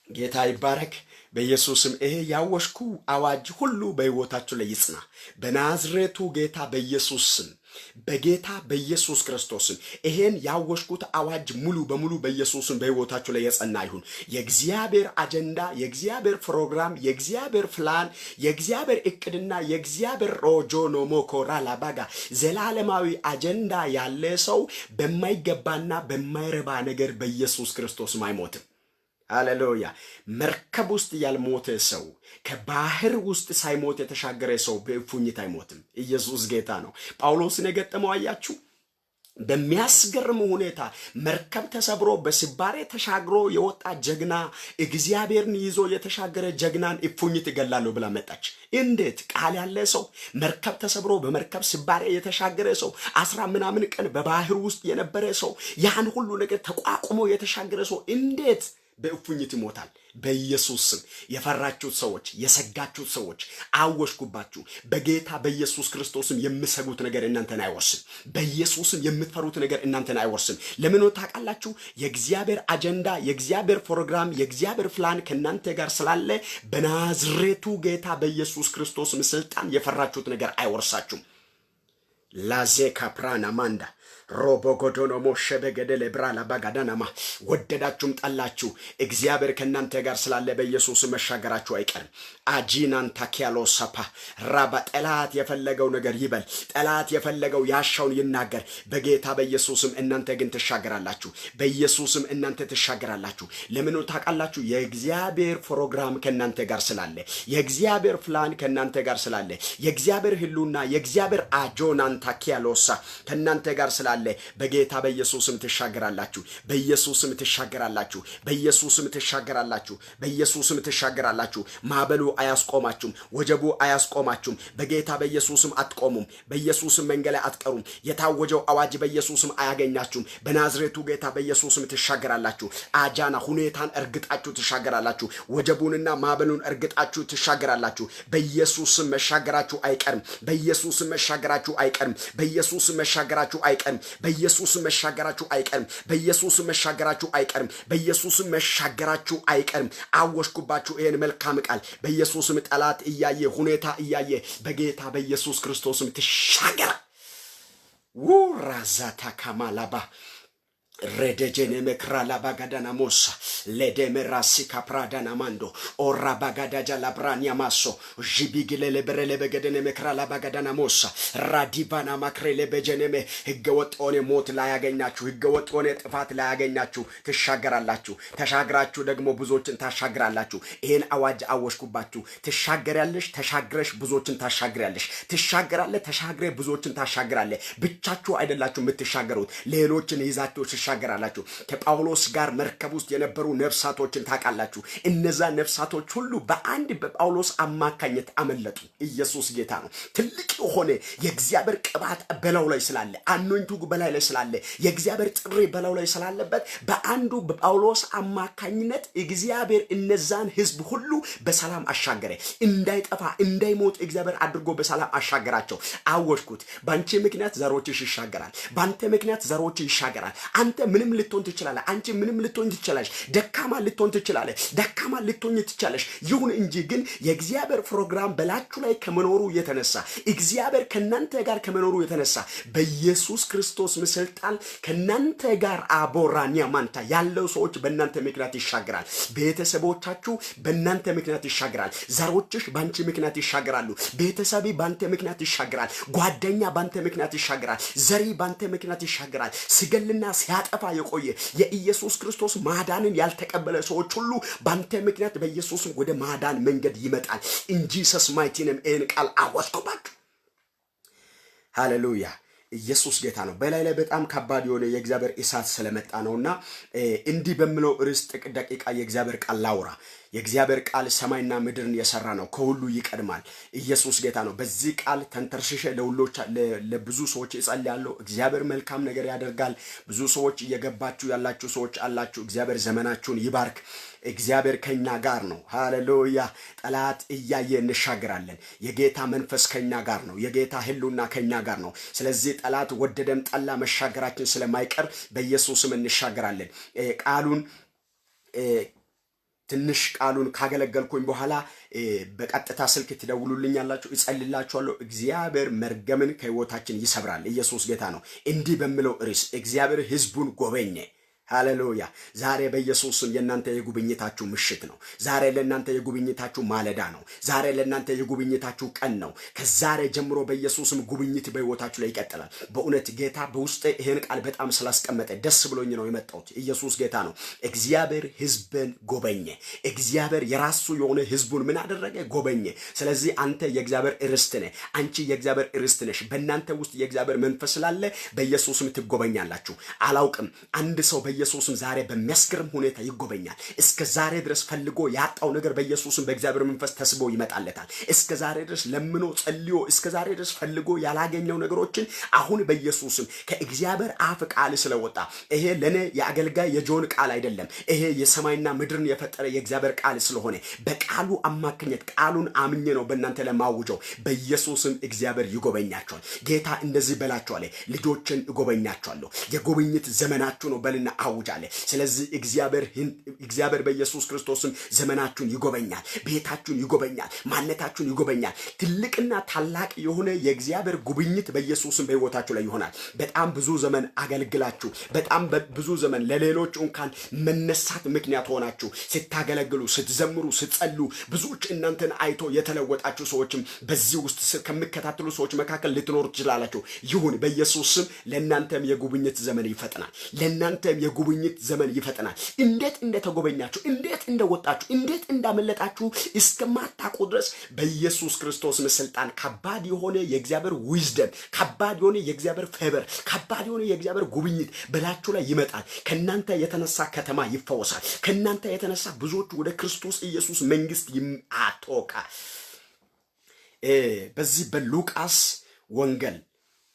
ጌታ ይባረክ። በኢየሱስ ስም ይሄ ያወሽኩ አዋጅ ሁሉ በሕይወታችሁ ላይ ይጽና በናዝሬቱ ጌታ በኢየሱስ ስም በጌታ በኢየሱስ ክርስቶስም ይሄን ያወሽኩት አዋጅ ሙሉ በሙሉ በኢየሱስም በሕይወታችሁ ላይ የጸና ይሁን። የእግዚአብሔር አጀንዳ፣ የእግዚአብሔር ፕሮግራም፣ የእግዚአብሔር ፕላን፣ የእግዚአብሔር እቅድና የእግዚአብሔር ሮጆኖ ሞኮራ ላባጋ ዘላለማዊ አጀንዳ ያለ ሰው በማይገባና በማይረባ ነገር በኢየሱስ ክርስቶስም አይሞትም። ሃሌሉያ። መርከብ ውስጥ ያልሞተ ሰው ከባህር ውስጥ ሳይሞት የተሻገረ ሰው በእፉኝት አይሞትም። ኢየሱስ ጌታ ነው። ጳውሎስን የገጠመው አያችሁ። በሚያስገርም ሁኔታ መርከብ ተሰብሮ በስባሬ ተሻግሮ የወጣ ጀግና እግዚአብሔርን ይዞ የተሻገረ ጀግናን እፉኝት ይገላለሁ ብላ መጣች። እንዴት ቃል ያለ ሰው መርከብ ተሰብሮ በመርከብ ስባሬ የተሻገረ ሰው 10 ምናምን ቀን በባህር ውስጥ የነበረ ሰው ያን ሁሉ ነገር ተቋቁሞ የተሻገረ ሰው እንዴት በእፉኝት ይሞታል? በኢየሱስ ስም የፈራችሁት ሰዎች፣ የሰጋችሁት ሰዎች አወሽኩባችሁ። በጌታ በኢየሱስ ክርስቶስም የምሰጉት ነገር እናንተን አይወርስም። በኢየሱስም የምትፈሩት ነገር እናንተን አይወርስም። ለምን ታውቃላችሁ? የእግዚአብሔር አጀንዳ፣ የእግዚአብሔር ፕሮግራም፣ የእግዚአብሔር ፕላን ከእናንተ ጋር ስላለ በናዝሬቱ ጌታ በኢየሱስ ክርስቶስም ስልጣን የፈራችሁት ነገር አይወርሳችሁም። ላዜ ካፕራና ማንዳ ሮቦጎዶኖ ሞሸበገደለ ብራላ ባጋዳናማ ወደዳችሁም ጠላችሁ እግዚአብሔር ከእናንተ ጋር ስላለ በኢየሱስ መሻገራችሁ አይቀርም። አጂናን ታኪያሎ ሳፓ ራባ ጠላት የፈለገው ነገር ይበል፣ ጠላት የፈለገው ያሻውን ይናገር። በጌታ በኢየሱስም እናንተ ግን ትሻገራላችሁ። በኢየሱስም እናንተ ትሻገራላችሁ። ለምን ታውቃላችሁ? የእግዚአብሔር ፕሮግራም ከእናንተ ጋር ስላለ፣ የእግዚአብሔር ፕላን ከእናንተ ጋር ስላለ፣ የእግዚአብሔር ህሉና የእግዚአብሔር አጆናን ታኪያሎሳ ከእናንተ ጋር ስላለ በጌታ በኢየሱስም ትሻገራላችሁ። በኢየሱስም ትሻገራላችሁ። በኢየሱስም ትሻገራላችሁ። በኢየሱስም ትሻገራላችሁ። ማዕበሉ አያስቆማችሁም። ወጀቡ አያስቆማችሁም። በጌታ በኢየሱስም አትቆሙም። በኢየሱስም መንገድ ላይ አትቀሩም። የታወጀው አዋጅ በኢየሱስም አያገኛችሁም። በናዝሬቱ ጌታ በኢየሱስም ትሻገራላችሁ። አጃና ሁኔታን እርግጣችሁ ትሻገራላችሁ። ወጀቡንና ማዕበሉን እርግጣችሁ ትሻገራላችሁ። በኢየሱስም መሻገራችሁ አይቀርም። በኢየሱስም መሻገራችሁ አይቀርም። በኢየሱስም መሻገራችሁ አይቀርም። በኢየሱስ መሻገራችሁ አይቀርም። በኢየሱስ መሻገራችሁ አይቀርም። በኢየሱስ መሻገራችሁ አይቀርም። አወሽኩባችሁ ይሄን መልካም ቃል። በኢየሱስም ጠላት እያየ ሁኔታ እያየ በጌታ በኢየሱስ ክርስቶስም ትሻገር። ውራዛታ ካማላባ ረደጀኔ መክራላ ባጋዳና ሞሳ ለደመራሲ ካፕራዳና ማንዶ ኦራ ባጋዳጃ ላብራኒያ ማሶ ጂቢግለ ለበረለ በገደነ መክራላ ባጋዳና ሞሳ ራዲባና ማክሬለ በጀነመ ህገወጥ ሆነ ሞት ላይ ያገኛችሁ፣ ህገወጥ ሆነ ጥፋት ላይ ያገኛችሁ ትሻገራላችሁ። ተሻግራችሁ ደግሞ ብዙዎችን ታሻግራላችሁ። ይሄን አዋጅ አወሽኩባችሁ። ትሻገራለሽ፣ ተሻግረሽ ብዙዎችን ታሻግራለሽ። ትሻገራለህ፣ ተሻግረ ብዙዎችን ታሻግራለህ። ብቻችሁ አይደላችሁ የምትሻገሩት፣ ሌሎችን ይዛችሁ ትሻገራላችሁ። ከጳውሎስ ጋር መርከብ ውስጥ የነበሩ ነፍሳቶችን ታውቃላችሁ። እነዛ ነፍሳቶች ሁሉ በአንድ በጳውሎስ አማካኝነት አመለጡ። ኢየሱስ ጌታ ነው። ትልቅ የሆነ የእግዚአብሔር ቅባት በላዩ ላይ ስላለ፣ አኖይንቲንግ በላይ ላይ ስላለ፣ የእግዚአብሔር ጥሪ በላዩ ላይ ስላለበት በአንዱ በጳውሎስ አማካኝነት እግዚአብሔር እነዛን ህዝብ ሁሉ በሰላም አሻገረ። እንዳይጠፋ እንዳይሞት እግዚአብሔር አድርጎ በሰላም አሻገራቸው። አወሽኩት። ባንቺ ምክንያት ዘሮችሽ ይሻገራል። ባንተ ምክንያት ዘሮች ይሻገራል። አንተ ምንም ልትሆን ትችላለህ። አንቺ ምንም ልትሆን ትችላለሽ። ደካማ ልትሆን ትችላለህ። ደካማ ልትሆን ትችላለሽ። ይሁን እንጂ ግን የእግዚአብሔር ፕሮግራም በላችሁ ላይ ከመኖሩ የተነሳ እግዚአብሔር ከናንተ ጋር ከመኖሩ የተነሳ በኢየሱስ ክርስቶስ ስልጣን ከናንተ ጋር አቦራኒያ ማንታ ያለው ሰዎች በእናንተ ምክንያት ይሻገራል። ቤተሰቦቻችሁ በእናንተ ምክንያት ይሻገራል። ዘሮችሽ ባንቺ ምክንያት ይሻገራሉ። ቤተሰቢ ባንተ ምክንያት ይሻገራል። ጓደኛ ባንተ ምክንያት ይሻገራል። ዘሪ ባንተ ምክንያት ይሻገራል። ሲገልና ሲያጠፋ የቆየ የኢየሱስ ክርስቶስ ማዳንን ያልተቀበለ ሰዎች ሁሉ ባንተ ምክንያት በኢየሱስ ወደ ማዳን መንገድ ይመጣል። እንጂ ሰስማይቲንም ኤን ቃል አወስኩባችሁ። ሃሌሉያ። ኢየሱስ ጌታ ነው። በላይ ላይ በጣም ከባድ የሆነ የእግዚአብሔር እሳት ስለመጣ ነውና እንዲህ በሚለው ርዕስ ጥቂት ደቂቃ የእግዚአብሔር ቃል ላውራ። የእግዚአብሔር ቃል ሰማይና ምድርን የሰራ ነው፣ ከሁሉ ይቀድማል። ኢየሱስ ጌታ ነው። በዚህ ቃል ተንተርሽሼ ለብዙ ሰዎች እጸልያለሁ። እግዚአብሔር መልካም ነገር ያደርጋል። ብዙ ሰዎች እየገባችሁ ያላችሁ ሰዎች አላችሁ። እግዚአብሔር ዘመናችሁን ይባርክ። እግዚአብሔር ከኛ ጋር ነው። ሃሌሉያ። ጠላት እያየ እንሻገራለን። የጌታ መንፈስ ከኛ ጋር ነው። የጌታ ህልውና ከኛ ጋር ነው። ስለዚህ ጠላት ወደደም ጠላ መሻገራችን ስለማይቀር በኢየሱስም እንሻገራለን። ትንሽ ቃሉን ካገለገልኩኝ በኋላ በቀጥታ ስልክ ትደውሉልኛላችሁ፣ እጸልላችኋለሁ። እግዚአብሔር መርገምን ከህይወታችን ይሰብራል። ኢየሱስ ጌታ ነው። እንዲህ በሚለው ርዕስ እግዚአብሔር ህዝቡን ጎበኘ። ሃሌሉያ። ዛሬ በኢየሱስም የናንተ የጉብኝታችሁ ምሽት ነው። ዛሬ ለናንተ የጉብኝታችሁ ማለዳ ነው። ዛሬ ለናንተ የጉብኝታችሁ ቀን ነው። ከዛሬ ጀምሮ በኢየሱስም ጉብኝት በህይወታችሁ ላይ ይቀጥላል። በእውነት ጌታ በውስጤ ይሄን ቃል በጣም ስላስቀመጠ ደስ ብሎኝ ነው የመጣሁት። ኢየሱስ ጌታ ነው። እግዚአብሔር ህዝብን ጎበኘ። እግዚአብሔር የራሱ የሆነ ህዝቡን ምን አደረገ? ጎበኘ። ስለዚህ አንተ የእግዚአብሔር ርስት ነህ። አንቺ የእግዚአብሔር ርስት ነሽ። በእናንተ ውስጥ የእግዚአብሔር መንፈስ ስላለ በኢየሱስም ትጎበኛላችሁ። አላውቅም አንድ ሰው በኢየሱስም ዛሬ በሚያስገርም ሁኔታ ይጎበኛል። እስከ ዛሬ ድረስ ፈልጎ ያጣው ነገር በኢየሱስም በእግዚአብሔር መንፈስ ተስቦ ይመጣለታል። እስከ ዛሬ ድረስ ለምኖ ጸልዮ እስከ ዛሬ ድረስ ፈልጎ ያላገኘው ነገሮችን አሁን በኢየሱስም ከእግዚአብሔር አፍ ቃል ስለወጣ ይሄ ለኔ የአገልጋይ የጆን ቃል አይደለም። ይሄ የሰማይና ምድርን የፈጠረ የእግዚአብሔር ቃል ስለሆነ በቃሉ አማካኝነት ቃሉን አምኜ ነው በእናንተ ለማውጀው። በኢየሱስም እግዚአብሔር ይጎበኛቸዋል። ጌታ እንደዚህ በላቸዋል፣ ልጆችን እጎበኛቸዋለሁ። የጉብኝት ዘመናችሁ ነው በልና አውጃለ። ስለዚህ እግዚአብሔር በኢየሱስ ክርስቶስም ዘመናችሁን ይጎበኛል፣ ቤታችሁን ይጎበኛል፣ ማንነታችሁን ይጎበኛል። ትልቅና ታላቅ የሆነ የእግዚአብሔር ጉብኝት በኢየሱስም በህይወታችሁ ላይ ይሆናል። በጣም ብዙ ዘመን አገልግላችሁ በጣም ብዙ ዘመን ለሌሎች እንኳን መነሳት ምክንያት ሆናችሁ ስታገለግሉ፣ ስትዘምሩ፣ ስትጸሉ ብዙዎች እናንተን አይቶ የተለወጣችሁ ሰዎችም በዚህ ውስጥ ከሚከታተሉ ሰዎች መካከል ልትኖሩ ትችላላችሁ። ይሁን በኢየሱስም ለእናንተም የጉብኝት ዘመን ይፈጥናል። ለእናንተም የጉብኝት ዘመን ይፈጥናል። እንዴት እንደተጎበኛችሁ፣ እንዴት እንደወጣችሁ፣ እንዴት እንዳመለጣችሁ እስከማታውቁ ድረስ በኢየሱስ ክርስቶስ ስልጣን ከባድ የሆነ የእግዚአብሔር ዊዝደም፣ ከባድ የሆነ የእግዚአብሔር ፌቨር፣ ከባድ የሆነ የእግዚአብሔር ጉብኝት በላችሁ ላይ ይመጣል። ከናንተ የተነሳ ከተማ ይፈወሳል። ከናንተ የተነሳ ብዙዎች ወደ ክርስቶስ ኢየሱስ መንግስት ይአቶካ። በዚህ በሉቃስ ወንጌል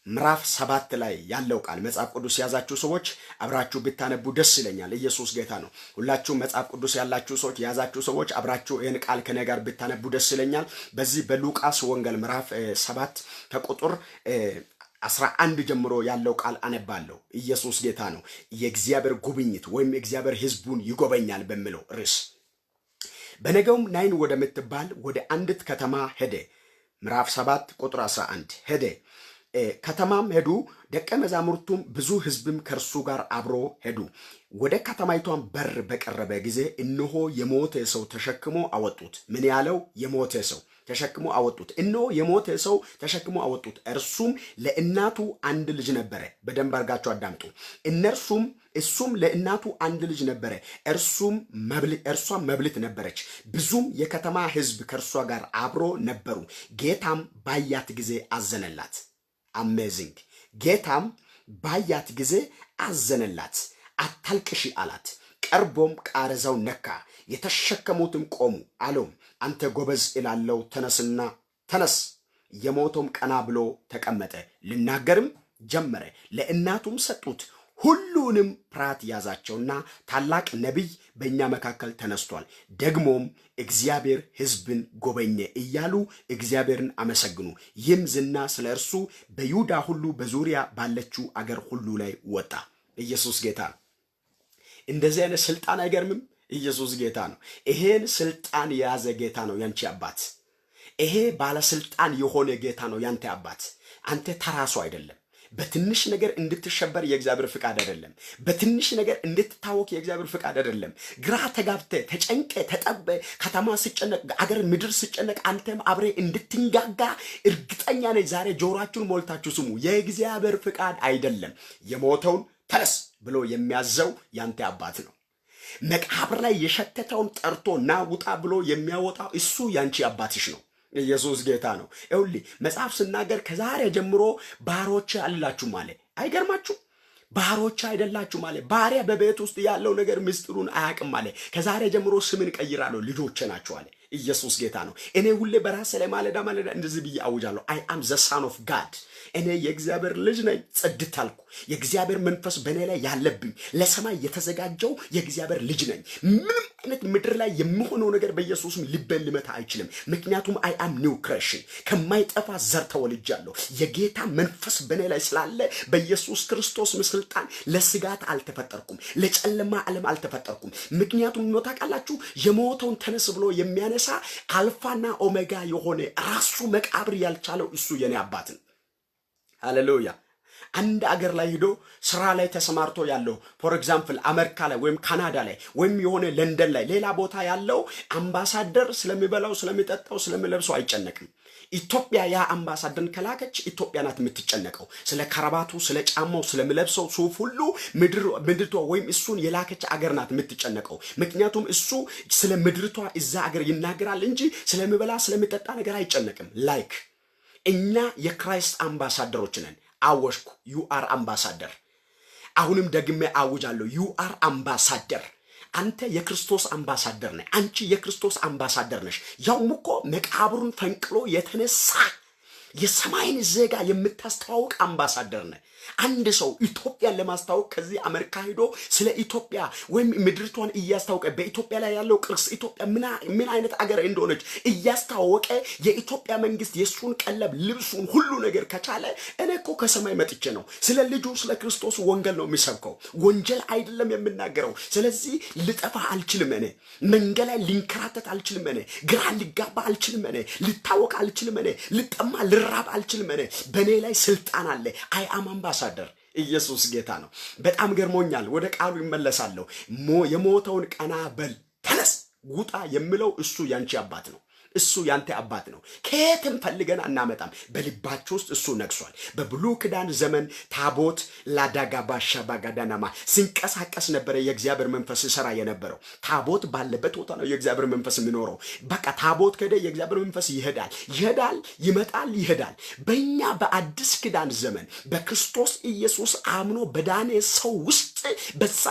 ምዕራፍ 7 ላይ ያለው ቃል መጽሐፍ ቅዱስ ያዛችሁ ሰዎች አብራችሁ ብታነቡ ደስ ይለኛል። ኢየሱስ ጌታ ነው። ሁላችሁ መጽሐፍ ቅዱስ ያላችሁ ሰዎች ያዛችሁ ሰዎች አብራችሁ ይህን ቃል ከኔ ጋር ብታነቡ ደስ ይለኛል። በዚህ በሉቃስ ወንጌል ምዕራፍ 7 ከቁጥር 11 ጀምሮ ያለው ቃል አነባለሁ። ኢየሱስ ጌታ ነው። የእግዚአብሔር ጉብኝት ወይም እግዚአብሔር ህዝቡን ይጎበኛል በሚለው ርዕስ በነገውም ናይን ወደምትባል ወደ አንዲት ከተማ ሄደ። ምዕራፍ 7 ቁጥር 11 ሄደ። ከተማም ሄዱ። ደቀ መዛሙርቱም ብዙ ህዝብም ከእርሱ ጋር አብሮ ሄዱ። ወደ ከተማይቷን በር በቀረበ ጊዜ እነሆ የሞተ ሰው ተሸክሞ አወጡት። ምን ያለው? የሞተ ሰው ተሸክሞ አወጡት። እነሆ የሞተ ሰው ተሸክሞ አወጡት። እርሱም ለእናቱ አንድ ልጅ ነበረ። በደንብ አድርጋችሁ አዳምጡ። እሱም ለእናቱ አንድ ልጅ ነበረ። እርሷም መብልት ነበረች። ብዙም የከተማ ህዝብ ከእርሷ ጋር አብሮ ነበሩ። ጌታም ባያት ጊዜ አዘነላት። አሜዚንግ። ጌታም ባያት ጊዜ አዘነላት። አታልቅሺ አላት። ቀርቦም ቃሬዛው ነካ። የተሸከሙትም ቆሙ። አለውም አንተ ጎበዝ እላለው፣ ተነስ። የሞቶም ቀና ብሎ ተቀመጠ። ልናገርም ጀመረ። ለእናቱም ሰጡት። ሁሉንም ፍርሃት ያዛቸውና ታላቅ ነቢይ በእኛ መካከል ተነስቷል፣ ደግሞም እግዚአብሔር ህዝብን ጎበኘ እያሉ እግዚአብሔርን አመሰግኑ። ይህም ዝና ስለ እርሱ በይሁዳ ሁሉ በዙሪያ ባለችው አገር ሁሉ ላይ ወጣ። ኢየሱስ ጌታ ነው። እንደዚህ አይነት ስልጣን አይገርምም? ኢየሱስ ጌታ ነው። ይሄን ስልጣን የያዘ ጌታ ነው ያንቺ አባት። ይሄ ባለስልጣን የሆነ ጌታ ነው ያንተ አባት። አንተ ተራሱ አይደለም። በትንሽ ነገር እንድትሸበር የእግዚአብሔር ፍቃድ አይደለም። በትንሽ ነገር እንድትታወቅ የእግዚአብሔር ፍቃድ አይደለም። ግራ ተጋብተ ተጨንቀ ተጠበ ከተማ ሲጨነቅ አገር ምድር ሲጨነቅ አንተም አብሬ እንድትንጋጋ እርግጠኛ ነኝ። ዛሬ ጆሮአችሁን ሞልታችሁ ስሙ። የእግዚአብሔር ፍቃድ አይደለም። የሞተውን ተነስ ብሎ የሚያዘው ያንተ አባት ነው። መቃብር ላይ የሸተተውን ጠርቶ ና ውጣ ብሎ የሚያወጣው እሱ ያንቺ አባትሽ ነው። ኢየሱስ ጌታ ነው። ይኸውልህ መጽሐፍ ስናገር ከዛሬ ጀምሮ ባሮች አላችሁ ማለት አይገርማችሁ? ባሮች አይደላችሁ ማለት ባሪያ በቤት ውስጥ ያለው ነገር ምስጢሩን አያውቅም ማለት ከዛሬ ጀምሮ ስምን ቀይራለሁ ልጆቼ ናችሁ አለ። ኢየሱስ ጌታ ነው። እኔ ሁሌ በራሴ ላይ ማለዳ እንደዚህ ብዬ አውጃለሁ። አይ አም ዘ ሳን ኦፍ ጋድ። እኔ የእግዚአብሔር ልጅ ነኝ። ጽድት አልኩ። የእግዚአብሔር መንፈስ በእኔ ላይ ያለብኝ ለሰማይ የተዘጋጀው የእግዚአብሔር ልጅ ነኝ። ምንም አይነት ምድር ላይ የሚሆነው ነገር በኢየሱስም ልቤን ሊመታ አይችልም። ምክንያቱም አይ አም ኒው ክሬሽን፣ ከማይጠፋ ዘር ተወልጃለሁ። የጌታ መንፈስ በእኔ ላይ ስላለ በኢየሱስ ክርስቶስ ስልጣን ለስጋት አልተፈጠርኩም፣ ለጨለማ ዓለም አልተፈጠርኩም። ምክንያቱም ነው ታውቃላችሁ፣ የሞተውን ተነስ ብሎ የሚያነሳ አልፋና ኦሜጋ የሆነ ራሱ መቃብር ያልቻለው እሱ የኔ አባት ነው። ሃሌሉያ። አንድ አገር ላይ ሄዶ ስራ ላይ ተሰማርቶ ያለው ፎር ኤግዛምፕል አሜሪካ ላይ ወይም ካናዳ ላይ ወይም የሆነ ለንደን ላይ ሌላ ቦታ ያለው አምባሳደር ስለሚበላው ስለሚጠጣው ስለሚለብሰው አይጨነቅም። ኢትዮጵያ ያ አምባሳደርን ከላከች ኢትዮጵያ ናት የምትጨነቀው። ስለ ከረባቱ፣ ስለ ጫማው፣ ስለሚለብሰው ሱፍ ሁሉ ምድርቷ ወይም እሱን የላከች አገር ናት የምትጨነቀው። ምክንያቱም እሱ ስለ ምድርቷ እዛ አገር ይናገራል እንጂ ስለሚበላ ስለሚጠጣ ነገር አይጨነቅም። ላይክ እኛ የክራይስት አምባሳደሮች ነን። አወሽኩ። ዩ አር አምባሳደር። አሁንም ደግሜ አውጃለሁ። ዩ አር አምባሳደር። አንተ የክርስቶስ አምባሳደር ነህ። አንቺ የክርስቶስ አምባሳደር ነሽ። ያውም እኮ መቃብሩን ፈንቅሎ የተነሳ የሰማይን ዜጋ የምታስተዋውቅ አምባሳደር ነህ። አንድ ሰው ኢትዮጵያን ለማስተዋወቅ ከዚህ አሜሪካ ሄዶ ስለ ኢትዮጵያ ወይም ምድርቷን እያስተዋወቀ በኢትዮጵያ ላይ ያለው ቅርስ ኢትዮጵያ ምን አይነት አገር እንደሆነች እያስተዋወቀ የኢትዮጵያ መንግስት የሱን ቀለብ ልብሱን ሁሉ ነገር ከቻለ እኔ እኮ ከሰማይ መጥቼ ነው ስለ ልጁ ስለ ክርስቶስ ወንጌል ነው የሚሰብከው። ወንጌል አይደለም የምናገረው። ስለዚህ ልጠፋ አልችልም። እኔ መንገድ ላይ ልንከራተት አልችልም። እኔ ግራ ልጋባ አልችልም። እኔ ልታወቅ አልችልም። እኔ ልጠማ ልራብ አልችልም። እኔ በእኔ ላይ ስልጣን አለ። አይ አም አምባሳደር። ኢየሱስ ጌታ ነው። በጣም ገርሞኛል። ወደ ቃሉ ይመለሳለሁ። የሞተውን ቀና በል ተነስ ውጣ የሚለው እሱ ያንቺ አባት ነው። እሱ ያንተ አባት ነው። ከየትም ፈልገን አናመጣም። በልባችሁ ውስጥ እሱ ነግሷል። በብሉይ ኪዳን ዘመን ታቦት ላዳጋባ ሻባጋዳናማ ሲንቀሳቀስ ነበረ የእግዚአብሔር መንፈስ ሰራ የነበረው። ታቦት ባለበት ቦታ ነው የእግዚአብሔር መንፈስ የሚኖረው። በቃ ታቦት ከደ የእግዚአብሔር መንፈስ ይሄዳል፣ ይመጣል፣ ይሄዳል። በእኛ በአዲስ ኪዳን ዘመን በክርስቶስ ኢየሱስ አምኖ በዳነ ሰው ውስጥ በዛ